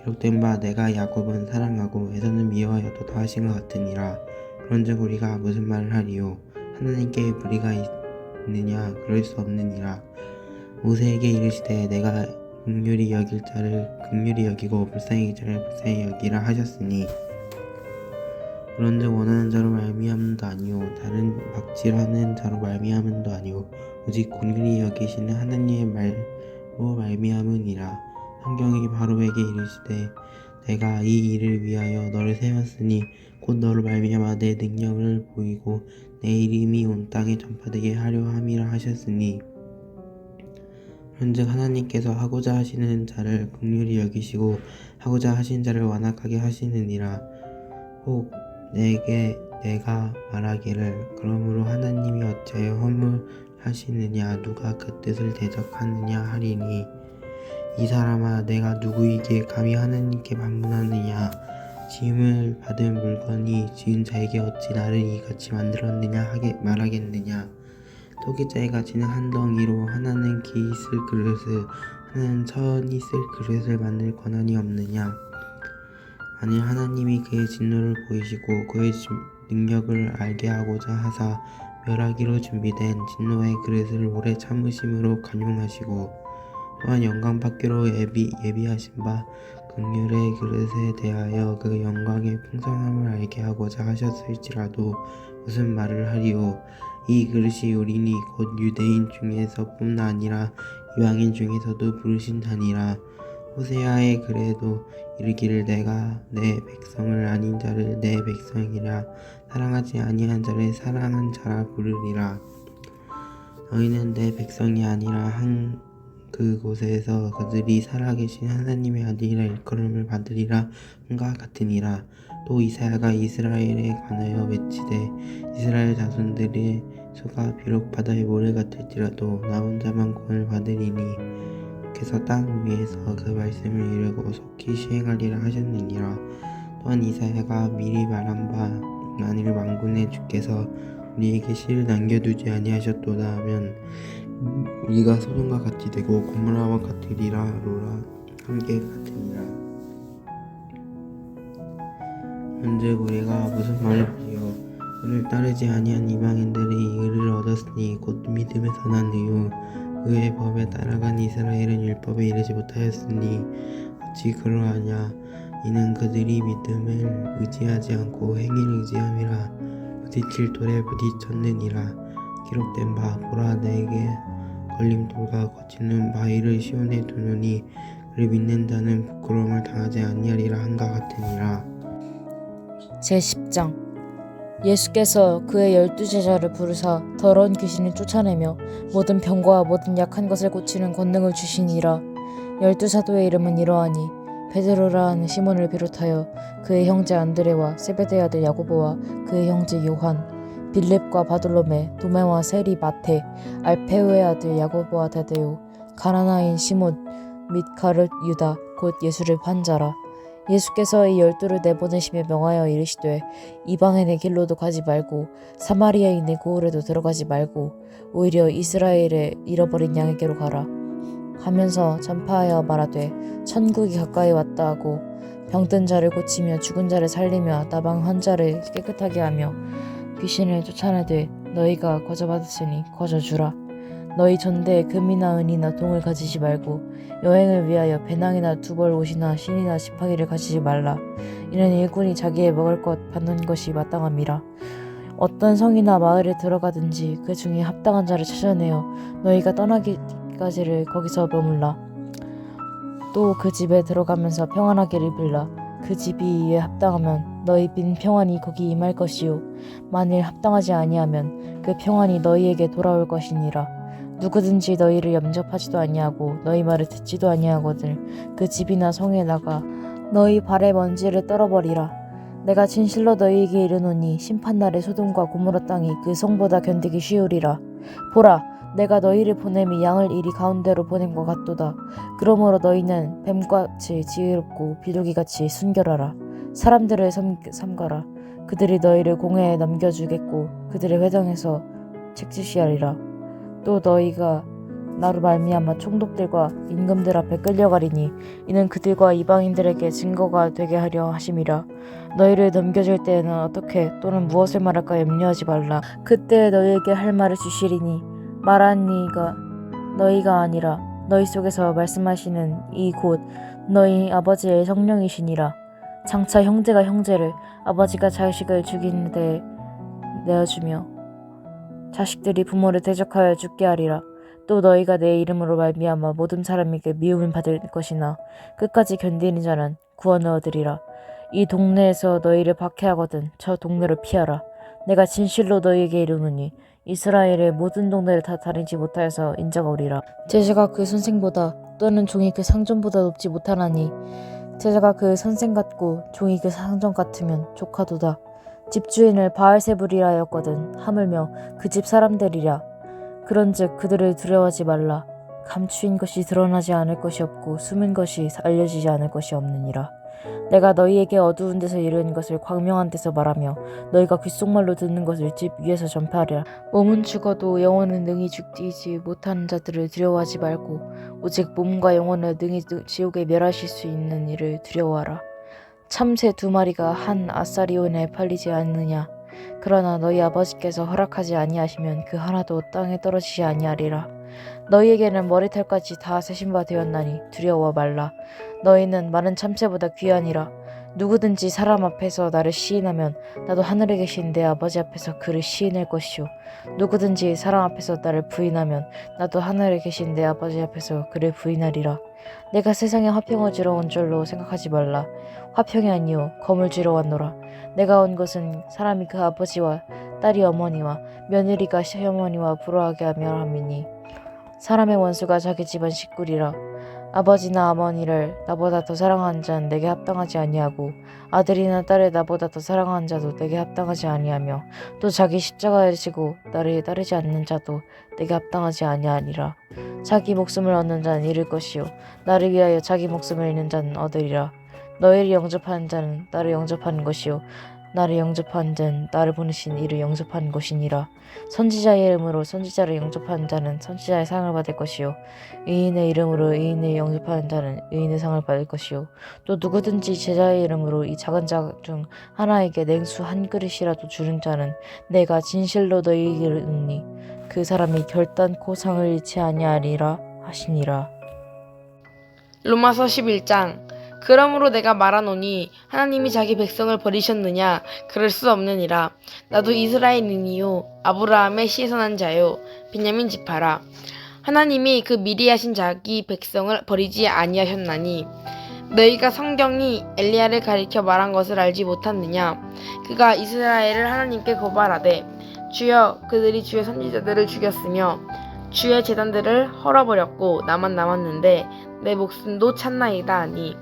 I: 기록된 바 내가 야곱은 사랑하고 에서는 미워하였도다 하신 것 같으니라. 그런즉 우리가 무슨 말을 하리요? 하나님께 불의가 있느냐? 그럴 수 없느니라. 모세에게 이르시되 내가 긍휼히 여길 자를 긍휼히 여기고 불쌍히 여길 자를 불쌍히 여기라 하셨으니, 그런즉 원하는 자로 말미암음도 아니요 다른 박질하는 자로 말미암음도 아니요 오직 긍휼히 여기시는 하나님의 말로 말미암으니라. 성경이 바로에게 이르시되 내가 이 일을 위하여 너를 세웠으니 곧 너로 말미암아 내 능력을 보이고 내 이름이 온 땅에 전파되게 하려 함이라 하셨으니, 그런즉 하나님께서 하고자 하시는 자를 긍휼히 여기시고 하고자 하신 자를 완악하게 하시느니라. 혹 내가 말하기를 그러므로 하나님이 어찌하여 허물하시느냐 누가 그 뜻을 대적하느냐 하리니, 이 사람아 내가 누구이기에 감히 하나님께 반문하느냐? 지음을 받은 물건이 지은 자에게 어찌 나를 이같이 만들었느냐 하게 말하겠느냐? 토기자에 가지는 한 덩이로 하나는 기 쓸 그릇을 하나는 천이 쓸 그릇을 만들 권한이 없느냐? 만일 하나님이 그의 진노를 보이시고 그의 능력을 알게 하고자 하사 멸하기로 준비된 진노의 그릇을 오래 참으심으로 간용하시고, 또한 영광 받기로 예비하신 바 긍휼의 그릇에 대하여 그 영광의 풍성함을 알게 하고자 하셨을지라도 무슨 말을 하리요? 이 그릇이 우리니 곧 유대인 중에서뿐 아니라 이방인 중에서도 부르신 자니라. 호세아의 글에도 이르기를 내가 내 백성을 아닌 자를 내 백성이라 사랑하지 아니한 자를 사랑한 자라 부르리라. 너희는 내 백성이 아니라 한 그곳에서 그들이 살아계신 하나님의 아들이라 일컬음을 받으리라 함과 같으니라. 또 이사야가 이스라엘에 관하여 외치되 이스라엘 자손들의 수가 비록 바다의 모래 같을지라도 나 혼자만 구원을 받으리니, 주께서 땅 위에서 그 말씀을 이루고 속히 시행하리라 하셨느니라. 또한 이사야가 미리 말한 바 만일 만군의 주께서 우리에게 씨를 남겨두지 아니하셨도다 하면 우리가 소돔과 같이 되고 고모라와 같으리라 로라 함께 같으니라. 현즉 우리가 무슨 말을 하리요? 그를 따르지 아니한 이방인들이 의를 얻었으니 곧 믿음에서 난 이후 그의 법에 따라간 이스라엘은 율법에 이르지 못하였으니 어찌 그러하냐? 이는 그들이 믿음을 의지하지 않고 행위를 의지함이라 부딪힐 돌에 부딪혔느니라. 기록된 바 보라 내게 걸림돌과 거치는 바위를 시온에 두노니 그를 믿는 자는 부끄러움을 당하지 아니하리라 한가 같으니라.
J: 제10장 예수께서 그의 12제자를 부르사 더러운 귀신을 쫓아내며 모든 병과 모든 약한 것을 고치는 권능을 주시니라. 12사도의 이름은 이러하니 베드로라 하는 시몬을 비롯하여 그의 형제 안드레와 세베대 아들 야고보와 그의 형제 요한, 빌립과 바돌로메, 도메와 세리 마테, 알페우의 아들 야고보와 다데오, 가나나인 시몬 및 가룟 유다 곧 예수를 판 자라. 예수께서 이 12를 내보내시며 명하여 이르시되 이방인의 길로도 가지 말고 사마리아인의 고을에도 들어가지 말고 오히려 이스라엘의 잃어버린 양에게로 가라 하면서 전파하여 말하되 천국이 가까이 왔다 하고 병든 자를 고치며 죽은 자를 살리며 나방 환자를 깨끗하게 하며 귀신을 쫓아내되 너희가 거저받았으니 거저주라. 너희 전대에 금이나 은이나 동을 가지지 말고 여행을 위하여 배낭이나 두벌 옷이나 신이나 지팡이를 가지지 말라. 이는 일꾼이 자기의 먹을 것 받는 것이 마땅함이라. 어떤 성이나 마을에 들어가든지 그 중에 합당한 자를 찾아내어 너희가 떠나기까지를 거기서 머물라. 또 그 집에 들어가면서 평안하기를 빌라. 그 집이 이에 합당하면 너희 빈 평안이 거기 임할 것이요 만일 합당하지 아니하면 그 평안이 너희에게 돌아올 것이니라. 누구든지 너희를 염접하지도 아니하고 너희 말을 듣지도 아니하거늘 그 집이나 성에 나가 너희 발의 먼지를 떨어버리라. 내가 진실로 너희에게 이르노니 심판날에 소돔과 고모라 땅이 그 성보다 견디기 쉬우리라. 보라, 내가 너희를 보냄이 양을 이리 가운데로 보냄과 같도다. 그러므로 너희는 뱀같이 지혜롭고 비둘기같이 순결하라. 사람들을 삼가라. 그들이 너희를 공회에 넘겨주겠고 그들의 회당에서 책짓이하리라. 또 너희가 나로 말미암아 총독들과 임금들 앞에 끌려가리니 이는 그들과 이방인들에게 증거가 되게 하려 하심이라. 너희를 넘겨줄 때에는 어떻게 또는 무엇을 말할까 염려하지 말라. 그때 너희에게 할 말을 주시리니 말한 이가 너희가 아니라 너희 속에서 말씀하시는 이 곧 너희 아버지의 성령이시니라. 장차 형제가 형제를 아버지가 자식을 죽이는데 내어주며 자식들이 부모를 대적하여 죽게 하리라. 또 너희가 내 이름으로 말미암아 모든 사람에게 미움을 받을 것이나 끝까지 견디는 자는 구원을 얻으리라. 이 동네에서 너희를 박해하거든 저 동네를 피하라. 내가 진실로 너희에게 이르노니 이스라엘의 모든 동네를 다 다니지 못하여서 인자가 오리라. 제자가 그 선생보다 또는 종이 그 상전보다 높지 못하나니 제자가 그 선생 같고 종이 그 상전 같으면 조카도다. 집주인을 바알세불이라 하였거든 하물며 그 집 사람들이라. 그런즉 그들을 두려워하지 말라. 감추인 것이 드러나지 않을 것이 없고 숨은 것이 알려지지 않을 것이 없느니라. 내가 너희에게 어두운 데서 이르는 것을 광명한 데서 말하며 너희가 귓속말로 듣는 것을 집 위에서 전파하리라. 몸은 죽어도 영혼은 능히 죽이지 못하는 자들을 두려워하지 말고 오직 몸과 영혼을 능히 지옥에 멸하실 수 있는 이를 두려워하라. 참새 2마리가 한 아사리온에 팔리지 않느냐. 그러나 너희 아버지께서 허락하지 아니하시면 그 하나도 땅에 떨어지지 아니하리라. 너희에게는 머리털까지 다 세신 바 되었나니 두려워 말라. 너희는 많은 참새보다 귀하니라. 누구든지 사람 앞에서 나를 시인하면 나도 하늘에 계신 내 아버지 앞에서 그를 시인할 것이요 누구든지 사람 앞에서 나를 부인하면 나도 하늘에 계신 내 아버지 앞에서 그를 부인하리라. 내가 세상에 화평을 주러 온 줄로 생각하지 말라. 화평이 아니요 검을 주러 왔노라. 내가 온 것은 사람이 그 아버지와 딸이 어머니와 며느리가 시어머니와 부러하게 하며 함이니 사람의 원수가 자기 집안 식구리라. 아버지나 어머니를 나보다 더 사랑하는 자는 내게 합당하지 아니하고 아들이나 딸을 나보다 더 사랑하는 자도 내게 합당하지 아니하며 또 자기 십자가를 지고 나를 따르지 않는 자도 내게 합당하지 아니하니라. 자기 목숨을 얻는 자는 잃을 것이요 나를 위하여 자기 목숨을 잃는 자는 얻으리라. 너희를 영접하는 자는 나를 영접하는 것이요 나를 영접하는 자는 나를 보내신 이를 영접하는 것이니라. 선지자의 이름으로 선지자를 영접하는 자는 선지자의 상을 받을 것이요 의인의 이름으로 의인을 영접하는 자는 의인의 상을 받을 것이요 또 누구든지 제자의 이름으로 이 작은 자 중 하나에게 냉수 한 그릇이라도 주는 자는 내가 진실로 너희에게 이르노니 그 사람이 결단코 상을 잃지 아니하리라 하시니라.
C: 로마서 11장 그러므로 내가 말하노니 하나님이 자기 백성을 버리셨느냐? 그럴 수 없느니라. 나도 이스라엘인이요 아브라함의 씨에서 난 자요 베냐민 지파라. 하나님이 그 미리 하신 자기 백성을 버리지 아니하셨나니 너희가 성경이 엘리야를 가리켜 말한 것을 알지 못하느냐? 그가 이스라엘을 하나님께 고발하되 주여 그들이 주의 선지자들을 죽였으며 주의 제단들을 헐어버렸고 나만 남았는데 내 목숨도 찼나이다 하니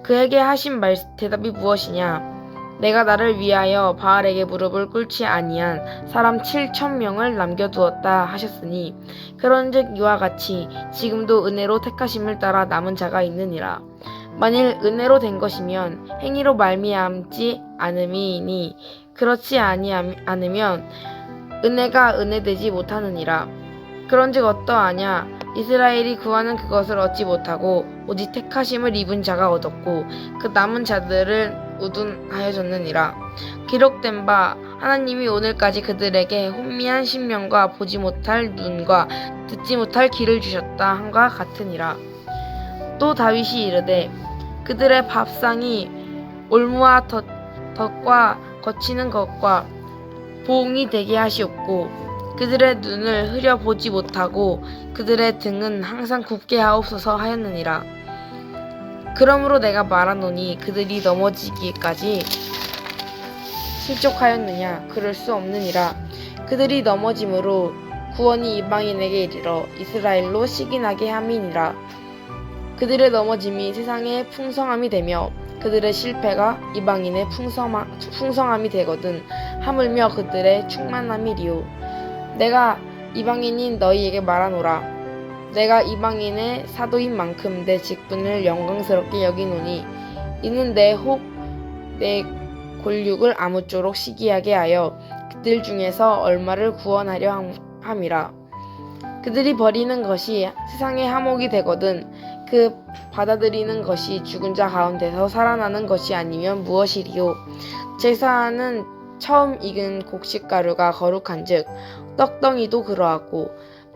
C: 그에게 하신 대답이 무엇이냐? 내가 나를 위하여 바알에게 무릎을 꿇지 아니한 사람 7,000명을 남겨두었다 하셨으니 그런즉 이와 같이 지금도 은혜로 택하심을 따라 남은 자가 있느니라. 만일 은혜로 된 것이면 행위로 말미암지 않음이니 그렇지 않으면 은혜가 은혜되지 못하느니라. 그런즉 어떠하냐? 이스라엘이 구하는 그것을 얻지 못하고 오직 택하심을 입은 자가 얻었고 그 남은 자들은 우둔하여졌느니라. 기록된 바 하나님이 오늘까지 그들에게 혼미한 심령과 보지 못할 눈과 듣지 못할 귀를 주셨다 함과 같으니라. 또 다윗이 이르되 그들의 밥상이 올무와 덫과 거치는 것과 보응이 되게 하시옵고 그들의 눈을 흐려보지 못하고 그들의 등은 항상 굽게 하옵소서 하였느니라. 그러므로 내가 말하노니 그들이 넘어지기까지 실족하였느냐? 그럴 수 없느니라. 그들이 넘어짐으로 구원이 이방인에게 이르러 이스라엘로 시기나게 함이니라. 그들의 넘어짐이 세상의 풍성함이 되며 그들의 실패가 이방인의 풍성함이 되거든 하물며 그들의 충만함이리요. 내가 이방인인 너희에게 말하노라. 내가 이방인의 사도인 만큼 내 직분을 영광스럽게 여기노니 이는 내 골육을 아무쪼록 시기하게 하여 그들 중에서 얼마를 구원하려 함이라. 그들이 버리는 것이 세상의 하목이 되거든 그 받아들이는 것이 죽은 자 가운데서 살아나는 것이 아니면 무엇이리요. 제사하는 처음 익은 곡식가루가 거룩한즉 떡덩이도 그러하고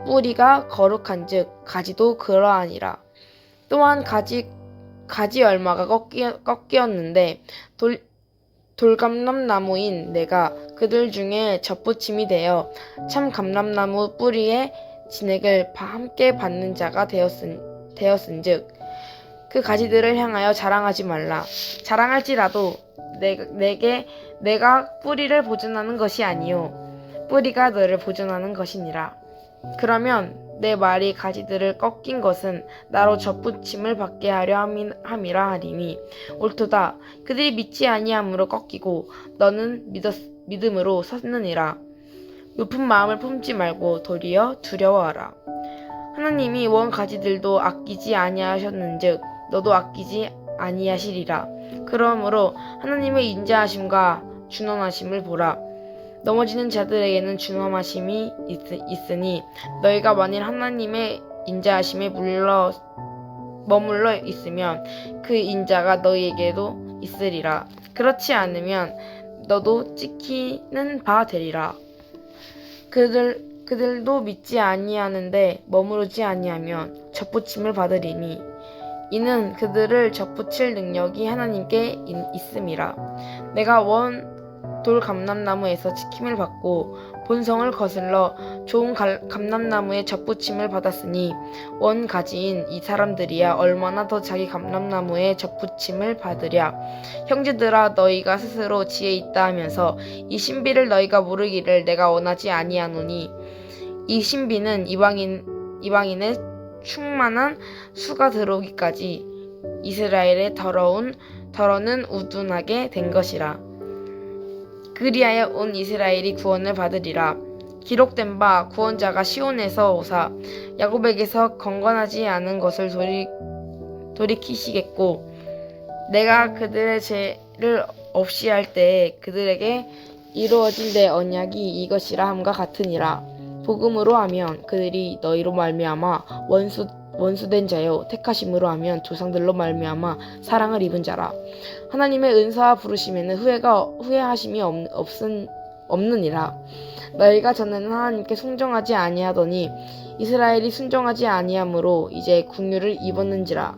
C: 뿌리가 거룩한즉 가지도 그러하니라. 또한 가지 얼마가 꺾이었는데 돌감람나무인 내가 그들 중에 젖붙임이 되어 참 감람나무 뿌리에 진액을 함께 받는 자가 되었은즉 그 가지들을 향하여 자랑하지 말라. 자랑할지라도 내가 뿌리를 보존하는 것이 아니요 뿌리가 너를 보존하는 것이니라. 그러면 내 말이 가지들을 꺾인 것은 나로 젖붙임을 받게 하려 함이라 하리니 옳도다. 그들이 믿지 아니함으로 꺾이고 너는 믿음으로 섰느니라. 높은 마음을 품지 말고 도리어 두려워하라. 하나님이 원 가지들도 아끼지 아니하셨는즉 너도 아끼지 아니하시리라. 그러므로 하나님의 인자하심과 준엄하심을 보라. 넘어지는 자들에게는 준엄하심이 있으니 너희가 만일 하나님의 인자하심에 머물러 있으면 그 인자가 너희에게도 있으리라. 그렇지 않으면 너도 찍히는 바 되리라. 그들도 믿지 아니하는데 머무르지 아니하면 젖붙임을 받으리니 이는 그들을 젖붙일 능력이 하나님께 있음이라. 내가 원 돌감람나무에서 지킴을 받고 본성을 거슬러 좋은 감람나무에 젖붙임을 받았으니 원 가지인 이 사람들이야 얼마나 더 자기 감람나무에 젖붙임을 받으랴. 형제들아 너희가 스스로 지혜 있다 하면서 이 신비를 너희가 모르기를 내가 원하지 아니하노니 이 신비는 이방인의 충만한 수가 들어오기까지 이스라엘의 더러는 우둔하게 된 것이라. 그리하여 온 이스라엘이 구원을 받으리라. 기록된 바 구원자가 시온에서 오사 야곱에게서 건건하지 않은 것을 돌이키시겠고 내가 그들의 죄를 없이 할 때에 그들에게 이루어질 내 언약이 이것이라 함과 같으니라. 복음으로 하면 그들이 너희로 말미암아 원수된 자요 택하심으로 하면 조상들로 말미암아 사랑을 입은 자라. 하나님의 은사와 부르심에는 후회하심이 없느니라. 너희가 전에는 하나님께 순종하지 아니하더니 이스라엘이 순종하지 아니하므로 이제 긍휼을 입었는지라.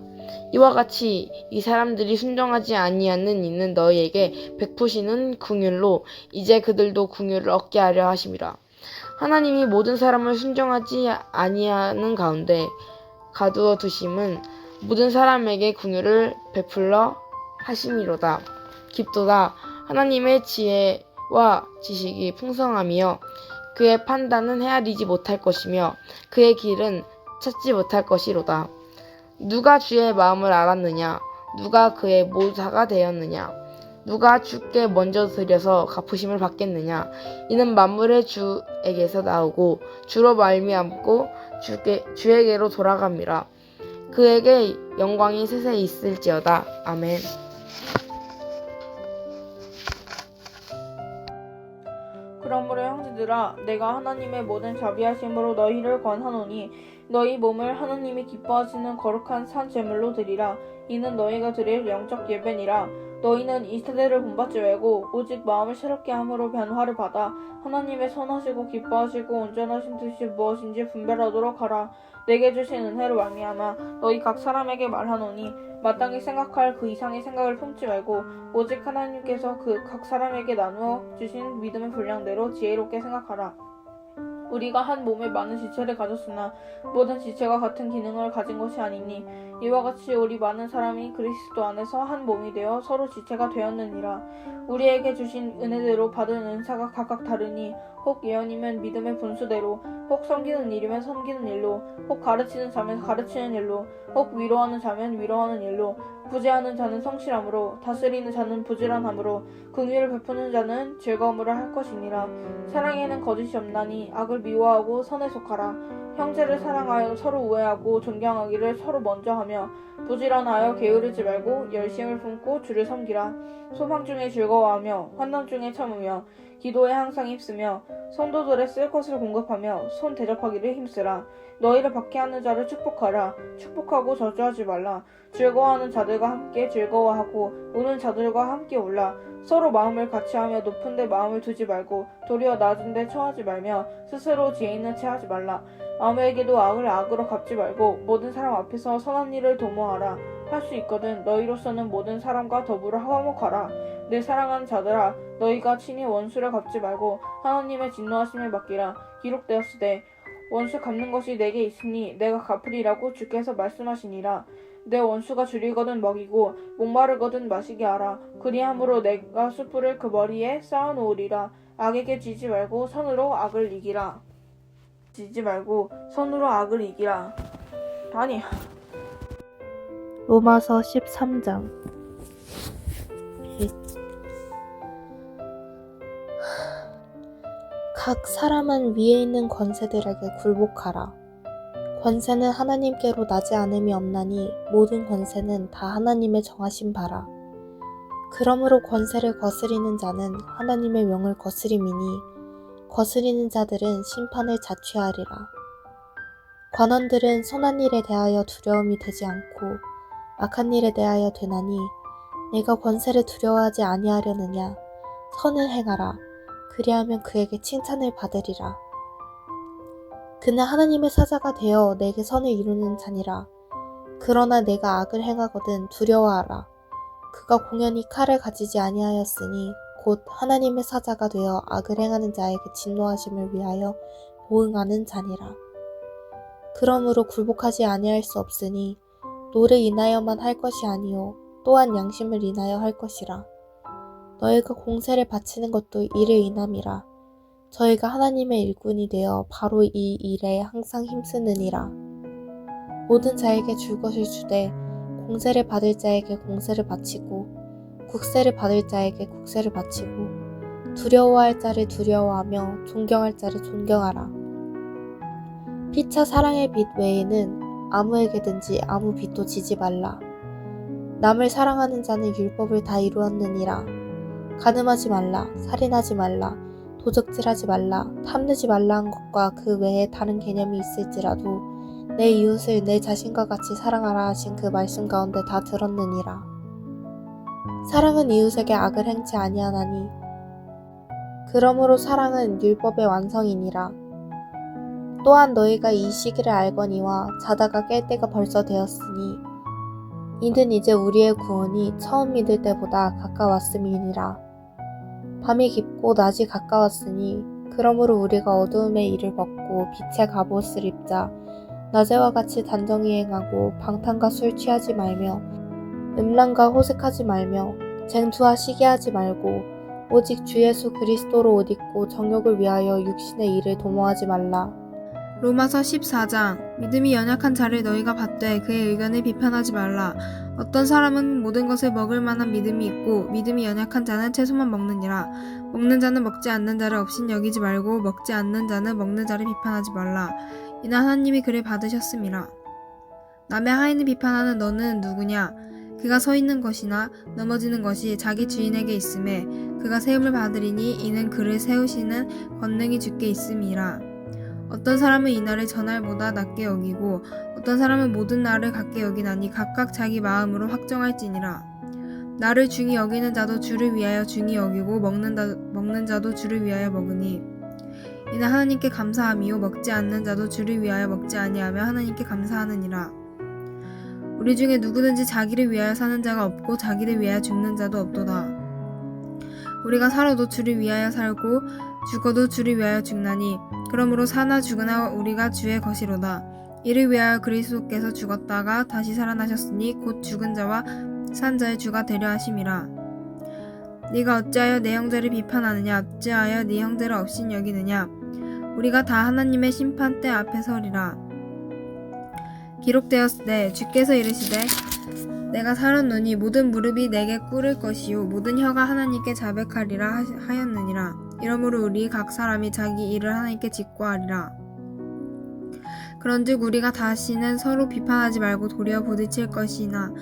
C: 이와 같이 이 사람들이 순종하지 아니하는 이는 너희에게 베푸시는 긍휼로 이제 그들도 긍휼을 얻게 하려 하심이라. 하나님이 모든 사람을 순종하지 아니하는 가운데 가두어 두심은 모든 사람에게 긍휼을 베풀러 하심이로다. 깊도다. 하나님의 지혜와 지식이 풍성하며 그의 판단은 헤아리지 못할 것이며 그의 길은 찾지 못할 것이로다. 누가 주의 마음을 알았느냐? 누가 그의 모사가 되었느냐? 누가 주께 먼저 드려서 갚으심을 받겠느냐? 이는 만물의 주에게서 나오고 주로 말미암고 주에게로 돌아갑니다. 그에게 영광이 세세 있을지어다. 아멘.
K: 그러므로 형제들아 내가 하나님의 모든 자비하심으로 너희를 권하노니 너희 몸을 하나님이 기뻐하시는 거룩한 산 제물로 드리라. 이는 너희가 드릴 영적 예배니라. 너희는 이 세대를 본받지 말고 오직 마음을 새롭게 함으로 변화를 받아 하나님의 선하시고 기뻐하시고 온전하신 뜻이 무엇인지 분별하도록 하라. 내게 주신 은혜로 말미암아 너희 각 사람에게 말하노니 마땅히 생각할 그 이상의 생각을 품지 말고 오직 하나님께서 그 각 사람에게 나누어 주신 믿음의 분량대로 지혜롭게 생각하라. 우리가 한 몸에 많은 지체를 가졌으나 모든 지체가 같은 기능을 가진 것이 아니니 이와 같이 우리 많은 사람이 그리스도 안에서 한 몸이 되어 서로 지체가 되었느니라. 우리에게 주신 은혜대로 받은 은사가 각각 다르니 혹 예언이면 믿음의 분수대로, 혹 섬기는 일이면 섬기는 일로, 혹 가르치는 자면 가르치는 일로, 혹 위로하는 자면 위로하는 일로, 부재하는 자는 성실함으로, 다스리는 자는 부지런함으로, 긍휼을 베푸는 자는 즐거움으로 할 것이니라. 사랑에는 거짓이 없나니 악을 미워하고 선에 속하라. 형제를 사랑하여 서로 우애하고 존경하기를 서로 먼저 하며 부지런하여 게으르지 말고 열심을 품고 주를 섬기라. 소망 중에 즐거워하며 환난 중에 참으며 기도에 항상 힘쓰며 성도들의 쓸 것을 공급하며 손 대접하기를 힘쓰라. 너희를 박해하는 자를 축복하라. 축복하고 저주하지 말라. 즐거워하는 자들과 함께 즐거워하고 우는 자들과 함께 울라. 서로 마음을 같이하며 높은 데 마음을 두지 말고 도리어 낮은 데 처하지 말며 스스로 지혜 있는 채 하지 말라. 아무에게도 악을 악으로 갚지 말고 모든 사람 앞에서 선한 일을 도모하라. 할 수 있거든 너희로서는 모든 사람과 더불어 화목하라. 내 사랑하는 자들아 너희가 친히 원수를 갚지 말고 하나님의 진노하심에 맡기라. 기록되었으되 원수 갚는 것이 내게 있으니 내가 갚으리라고 주께서 말씀하시니라. 내 원수가 줄이거든 먹이고 목마르거든 마시게 하라. 그리함으로 내가 숯불을 그 머리에 쌓아놓으리라. 악에게 지지 말고 선으로 악을 이기라. 지지 말고 선으로 악을 이기라. 아니.
H: 로마서 13장.
B: 각 사람은 위에 있는 권세들에게 굴복하라. 권세는 하나님께로 나지 않음이 없나니 모든 권세는 다 하나님의 정하신 바라. 그러므로 권세를 거스리는 자는 하나님의 명을 거스림이니 거스리는 자들은 심판을 자취하리라. 관원들은 선한 일에 대하여 두려움이 되지 않고 악한 일에 대하여 되나니 내가 권세를 두려워하지 아니하려느냐. 선을 행하라. 그리하면 그에게 칭찬을 받으리라. 그는 하나님의 사자가 되어 내게 선을 이루는 자니라. 그러나 내가 악을 행하거든 두려워하라. 그가 공연히 칼을 가지지 아니하였으니 곧 하나님의 사자가 되어 악을 행하는 자에게 진노하심을 위하여 보응하는 자니라. 그러므로 굴복하지 아니할 수 없으니 노를 인하여만 할 것이 아니요 또한 양심을 인하여 할 것이라. 너희가 공세를 바치는 것도 이를 인함이라. 저희가 하나님의 일꾼이 되어 바로 이 일에 항상 힘쓰느니라. 모든 자에게 줄 것을 주되 공세를 받을 자에게 공세를 바치고 국세를 받을 자에게 국세를 바치고 두려워할 자를 두려워하며 존경할 자를 존경하라. 피차 사랑의 빛 외에는 아무에게든지 아무 빚도 지지 말라. 남을 사랑하는 자는 율법을 다 이루었느니라. 간음하지 말라, 살인하지 말라, 도적질하지 말라, 탐내지 말라 한 것과 그 외에 다른 개념이 있을지라도 내 이웃을 내 자신과 같이 사랑하라 하신 그 말씀 가운데 다 들었느니라. 사랑은 이웃에게 악을 행치 아니하나니 그러므로 사랑은 율법의 완성이니라. 또한 너희가 이 시기를 알거니와 자다가 깰 때가 벌써 되었으니 이는 이제 우리의 구원이 처음 믿을 때보다 가까웠음이니라. 밤이 깊고 낮이 가까웠으니 그러므로 우리가 어두움의 일을 벗고 빛의 갑옷을 입자. 낮에와 같이 단정히 행하고 방탕과 술 취하지 말며 음란과 호색하지 말며 쟁투와 시기하지 말고 오직 주 예수 그리스도로 옷 입고 정욕을 위하여 육신의 일을 도모하지 말라.
E: 로마서 14장 믿음이 연약한 자를 너희가 받되 그의 의견을 비판하지 말라. 어떤 사람은 모든 것을 먹을 만한 믿음이 있고 믿음이 연약한 자는 채소만 먹느니라. 먹는 자는 먹지 않는 자를 없인 여기지 말고 먹지 않는 자는 먹는 자를 비판하지 말라. 이는 하나님이 그를 받으셨음이라. 남의 하인을 비판하는 너는 누구냐? 그가 서 있는 것이나 넘어지는 것이 자기 주인에게 있음에 그가 세움을 받으리니 이는 그를 세우시는 권능이 주께 있음이라. 어떤 사람은 이 날을 전날보다 낮게 여기고 어떤 사람은 모든 날을 같게 여기나니 각각 자기 마음으로 확정할지니라. 나를 중히 여기는 자도 주를 위하여 중히 여기고 먹는 자도 주를 위하여 먹으니 이는 하나님께 감사함이요 먹지 않는 자도 주를 위하여 먹지 아니하며 하나님께 감사하느니라. 우리 중에 누구든지 자기를 위하여 사는 자가 없고 자기를 위하여 죽는 자도 없도다. 우리가 살아도 주를 위하여 살고 죽어도 주를 위하여 죽나니 그러므로 사나 죽으나 우리가 주의 것이로다. 이를 위하여 그리스도께서 죽었다가 다시 살아나셨으니 곧 죽은 자와 산 자의 주가 되려 하심이라. 네가 어찌하여 내 형제를 비판하느냐? 어찌하여 네 형제를 없인 여기느냐? 우리가 다 하나님의 심판대 앞에 서리라. 기록되었으되 주께서 이르시되 내가 살았노니 모든 무릎이 내게 꿇을 것이요 모든 혀가 하나님께 자백하리라 하였느니라. 이러므로 우리 각 사람이 자기 일을 하나님께 직고하리라. 그런즉 우리가 다시는 서로 비판하지 말고 도리어 부딪힐 것이나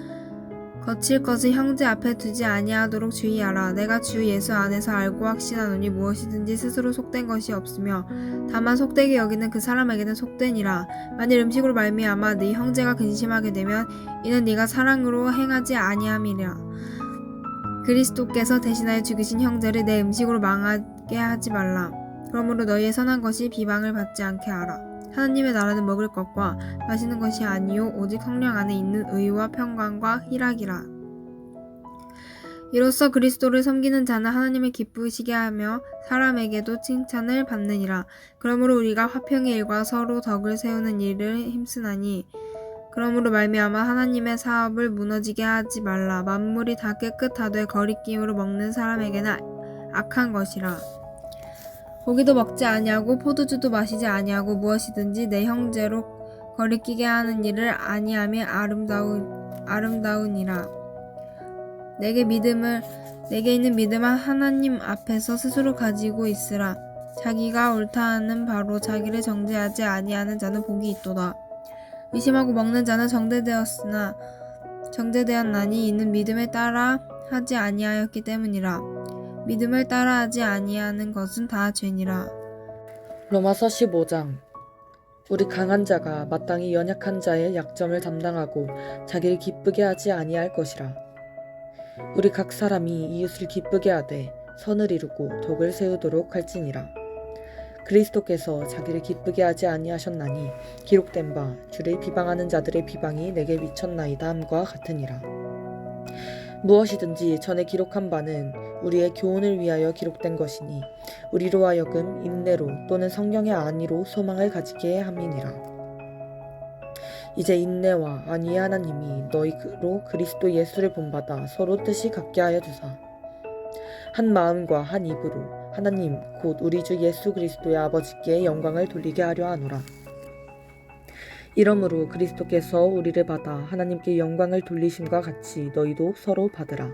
E: 거칠 것을 형제 앞에 두지 아니하도록 주의하라. 내가 주 예수 안에서 알고 확신하노니 무엇이든지 스스로 속된 것이 없으며 다만 속되게 여기는 그 사람에게는 속되니라. 만일 음식으로 말미암아 네 형제가 근심하게 되면 이는 네가 사랑으로 행하지 아니함이라. 그리스도께서 대신하여 죽이신 형제를 내 음식으로 망하게 하지 말라. 그러므로 너희의 선한 것이 비방을 받지 않게 하라. 하나님의 나라는 먹을 것과 마시는 것이 아니요 오직 성령 안에 있는 의와 평강과 희락이라. 이로써 그리스도를 섬기는 자는 하나님을 기쁘시게 하며 사람에게도 칭찬을 받느니라. 그러므로 우리가 화평의 일과 서로 덕을 세우는 일을 힘쓰나니 그러므로 말미암아 하나님의 사업을 무너지게 하지 말라. 만물이 다 깨끗하되 거리낌으로 먹는 사람에게는 악한 것이라. 고기도 먹지 아니하고 포도주도 마시지 아니하고 무엇이든지 내 형제로 거리끼게 하는 일을 아니하며 아름다우니라. 내게 있는 믿음을 하나님 앞에서 스스로 가지고 있으라. 자기가 옳다 하는 바로 자기를 정죄하지 아니하는 자는 복이 있도다. 의심하고 먹는 자는 정죄되었나니 이는 믿음에 따라 하지 아니하였기 때문이라. 믿음을 따라하지 아니하는 것은 다 죄니라.
J: 로마서 15장 우리 강한 자가 마땅히 연약한 자의 약점을 담당하고 자기를 기쁘게 하지 아니할 것이라. 우리 각 사람이 이웃을 기쁘게 하되 선을 이루고 덕을 세우도록 할지니라. 그리스도께서 자기를 기쁘게 하지 아니하셨나니 기록된 바 주를 비방하는 자들의 비방이 내게 미쳤나이다 함과 같으니라. 무엇이든지 전에 기록한 바는 우리의 교훈을 위하여 기록된 것이니 우리로 하여금 인내로 또는 성령의 안위로 소망을 가지게 함이니라. 이제 인내와 안위의 하나님이 너희로 그리스도 예수를 본받아 서로 뜻이 같게 하여 주사 한 마음과 한 입으로 하나님 곧 우리 주 예수 그리스도의 아버지께 영광을 돌리게 하려 하노라. 이러므로 그리스도께서 우리를 받아 하나님께 영광을 돌리심과 같이 너희도 서로 받으라.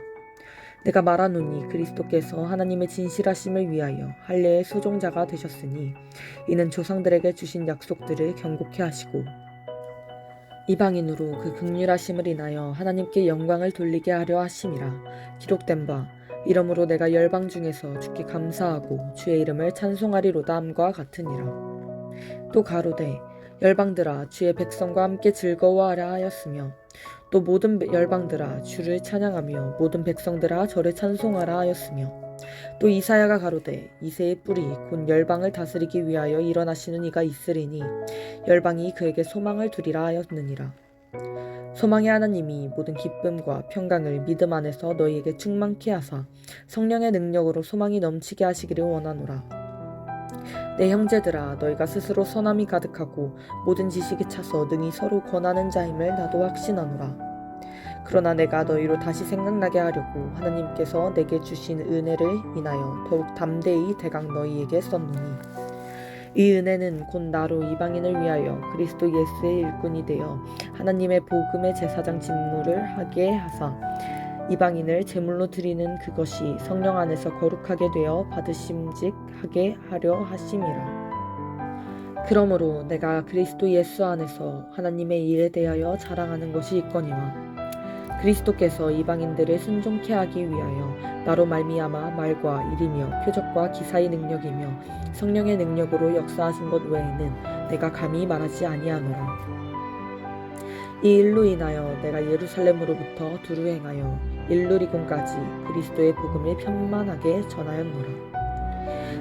J: 내가 말하노니 그리스도께서 하나님의 진실하심을 위하여 할례의 수종자가 되셨으니 이는 조상들에게 주신 약속들을 경고케 하시고 이방인으로 그 긍휼하심을 인하여 하나님께 영광을 돌리게 하려 하심이라. 기록된 바 이러므로 내가 열방 중에서 주께 감사하고 주의 이름을 찬송하리로다 함과 같으니라. 또 가로되 열방들아 주의 백성과 함께 즐거워하라 하였으며 또 모든 열방들아 주를 찬양하며 모든 백성들아 저를 찬송하라 하였으며 또 이사야가 가로되 이새의 뿌리 곧 열방을 다스리기 위하여 일어나시는 이가 있으리니 열방이 그에게 소망을 두리라 하였느니라.
L: 소망의 하나님이 모든 기쁨과 평강을 믿음 안에서 너희에게 충만케 하사 성령의 능력으로 소망이 넘치게 하시기를 원하노라. 내 형제들아, 너희가 스스로 선함이 가득하고 모든 지식에 차서 능히 서로 권하는 자임을 나도 확신하노라. 그러나 내가 너희로 다시 생각나게 하려고 하나님께서 내게 주신 은혜를 인하여 더욱 담대히 대강 너희에게 썼노니, 이 은혜는 곧 나로 이방인을 위하여 그리스도 예수의 일꾼이 되어 하나님의 복음의 제사장 직무를 하게 하사 이방인을 제물로 드리는 그것이 성령 안에서 거룩하게 되어 받으심직하게 하려 하심이라. 그러므로 내가 그리스도 예수 안에서 하나님의 일에 대하여 자랑하는 것이 있거니와, 그리스도께서 이방인들을 순종케 하기 위하여 나로 말미암아 말과 일이며 표적과 기사의 능력이며 성령의 능력으로 역사하신 것 외에는 내가 감히 말하지 아니하노라. 이 일로 인하여 내가 예루살렘으로부터 두루 행하여 일루리곤까지 그리스도의 복음을 편만하게 전하였노라.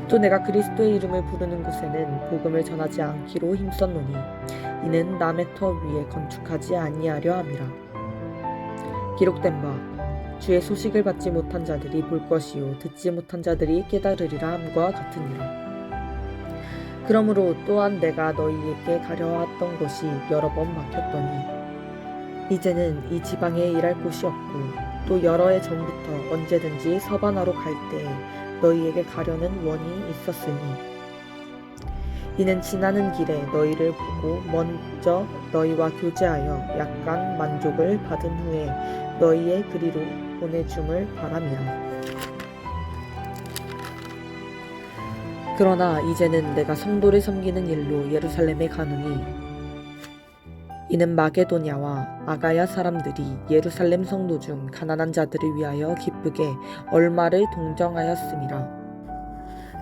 L: 또 내가 그리스도의 이름을 부르는 곳에는 복음을 전하지 않기로 힘썼노니, 이는 남의 터 위에 건축하지 아니하려 함이라. 기록된 바 주의 소식을 받지 못한 자들이 볼 것이요 듣지 못한 자들이 깨달으리라 함과 같으니라. 그러므로 또한 내가 너희에게 가려왔던 것이 여러 번 막혔더니, 이제는 이 지방에 일할 곳이 없고 또 여러 해 전부터 언제든지 서바나로 갈 때에 너희에게 가려는 원이 있었으니, 이는 지나는 길에 너희를 보고 먼저 너희와 교제하여 약간 만족을 받은 후에 너희의 그리로 보내줌을 바람이라. 그러나 이제는 내가 성도를 섬기는 일로 예루살렘에 가노니, 이는 마게도냐와 아가야 사람들이 예루살렘 성도 중 가난한 자들을 위하여 기쁘게 얼마를 동정하였음이라.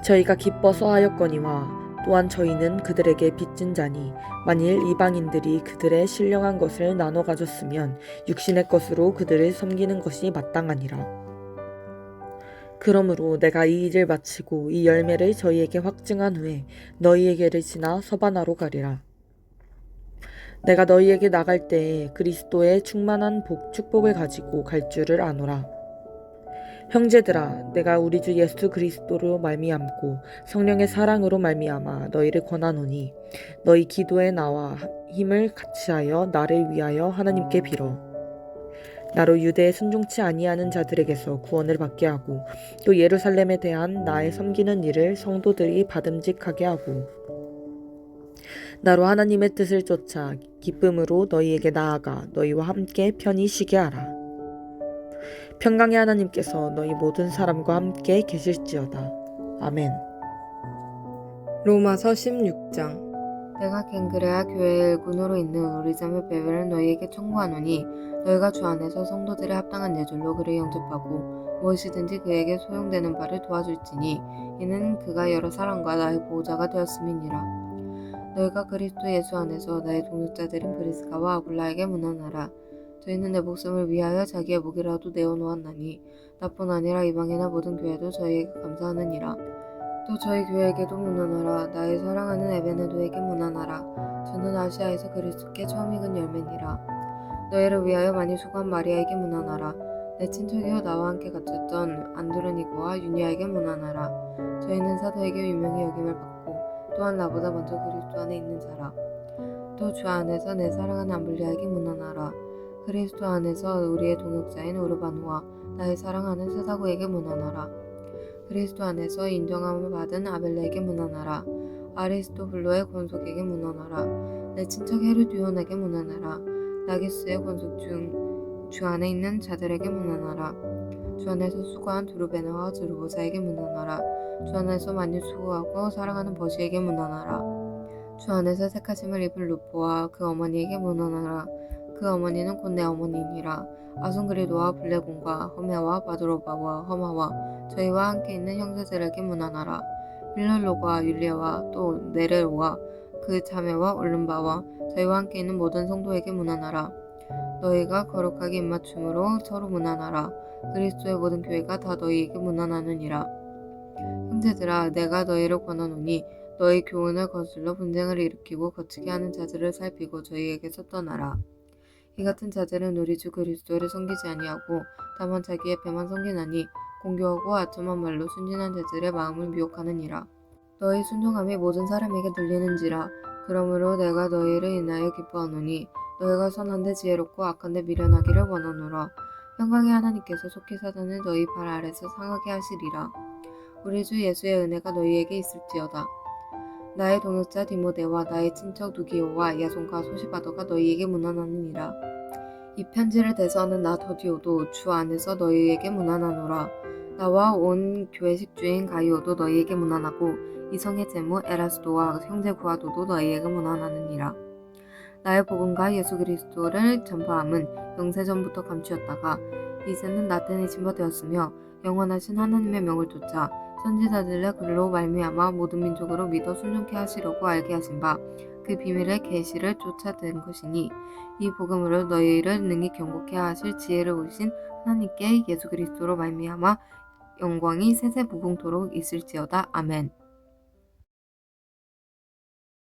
L: 저희가 기뻐서 하였거니와 또한 저희는 그들에게 빚진 자니, 만일 이방인들이 그들의 신령한 것을 나눠 가졌으면 육신의 것으로 그들을 섬기는 것이 마땅하니라. 그러므로 내가 이 일을 마치고 이 열매를 저희에게 확증한 후에 너희에게를 지나 서바나로 가리라. 내가 너희에게 나갈 때에 그리스도의 충만한 축복을 가지고 갈 줄을 아노라. 형제들아, 내가 우리 주 예수 그리스도로 말미암고 성령의 사랑으로 말미암아 너희를 권하노니, 너희 기도에 나와 힘을 같이하여 나를 위하여 하나님께 빌어 나로 유대에 순종치 아니하는 자들에게서 구원을 받게 하고, 또 예루살렘에 대한 나의 섬기는 일을 성도들이 받음직하게 하고, 나로 하나님의 뜻을 쫓아 기쁨으로 너희에게 나아가 너희와 함께 편히 쉬게 하라. 평강의 하나님께서 너희 모든 사람과 함께 계실지어다. 아멘.
M: 로마서 16장.
F: 내가 갱그레아 교회의 일꾼으로 있는 우리 자매 베베를 너희에게 청구하노니, 너희가 주 안에서 성도들의 합당한 예절로 그를 영접하고 무엇이든지 그에게 소용되는 바를 도와줄지니, 이는 그가 여러 사람과 나의 보호자가 되었음이니라. 너희가 그리스도 예수 안에서 나의 동역자들인 브리스가와 아굴라에게 문안하라. 저희는 내 목숨을 위하여 자기의 목이라도 내어놓았나니, 나뿐 아니라 이방이나 모든 교회도 저희에게 감사하느니라. 또 저희 교회에게도 문안하라. 나의 사랑하는 에베네도에게 문안하라. 저는 아시아에서 그리스도께 처음 익은 열매니라. 너희를 위하여 많이 수고한 마리아에게 문안하라. 내 친척이요 나와 함께 갇혔던 안드로니고와 유니아에게 문안하라. 저희는 사도에게 유명히 여김을 받고 또한 나보다 먼저 그리스도 안에 있는 자라. 또 주 안에서 내 사랑하는 암블리아에게 문안하라. 그리스도 안에서 우리의 동역자인 우르바누와 나의 사랑하는 스다고에게 문안하라. 그리스도 안에서 인정함을 받은 아벨레에게 문안하라. 아리스토블로의 권속에게 문안하라. 내 친척 헤르디온에게 문안하라. 나기스의 권속 중 주 안에 있는 자들에게 문안하라. 주 안에서 수고한 두루베나와 드루보사에게 문안하라. 주 안에서 많이 수고하고 사랑하는 버시에게 문안하라. 주 안에서 택하심을 입은 루포와 그 어머니에게 문안하라. 그 어머니는 곧 내 어머니니라. 아순그리도와 블레곤과 허메와 바드로바와 허마와 저희와 함께 있는 형제들에게 문안하라. 빌랄로과 율리아와 또 네레로와 그 자매와 올른바와 저희와 함께 있는 모든 성도에게 문안하라. 너희가 거룩하게 입맞춤으로 서로 문안하라. 그리스도의 모든 교회가 다 너희에게 문안하느니라. 형제들아, 내가 너희를 권하노니, 너희 교훈을 거슬러 분쟁을 일으키고 거치게 하는 자들을 살피고 저희에게서 떠나라.
M: 이 같은 자들은 우리 주 그리스도를 섬기지 아니하고 다만 자기의 배만 섬기나니 공교하고 아첨한 말로 순진한 자들의 마음을 미혹하느니라. 너희 순종함이 모든 사람에게 들리는지라. 그러므로 내가 너희를 인하여 기뻐하노니 너희가 선한데 지혜롭고 악한데 미련하기를 원하노라. 평강의 하나님께서 속히 사단을 너희 발 아래서 상하게 하시리라. 우리 주 예수의 은혜가 너희에게 있을지어다. 나의 동역자 디모데와 나의 친척 누기오와 야손과 소시바더가 너희에게 문안하느니라. 이 편지를 대서하는 나 더디오도 주 안에서 너희에게 문안하노라. 나와 온 교회 식주인 가이오도 너희에게 문안하고 이성의 제무 에라스도와 형제 구하도도 너희에게 문안하느니라. 나의 복음과 예수 그리스도를 전파함은 영세전부터 감추었다가 이제는 나태는 신바되었으며 영원하신 하나님의 명을 쫓아 선지자들의 글로 말미암아 모든 민족으로 믿어 순종케 하시려고 알게 하신 바 그 비밀의 계시를 쫓아든 것이니 이 복음으로 너희를 능히 경고케 하실 지혜를 오신 하나님께 예수 그리스도로 말미암아 영광이 세세 무궁토록 있을지어다. 아멘.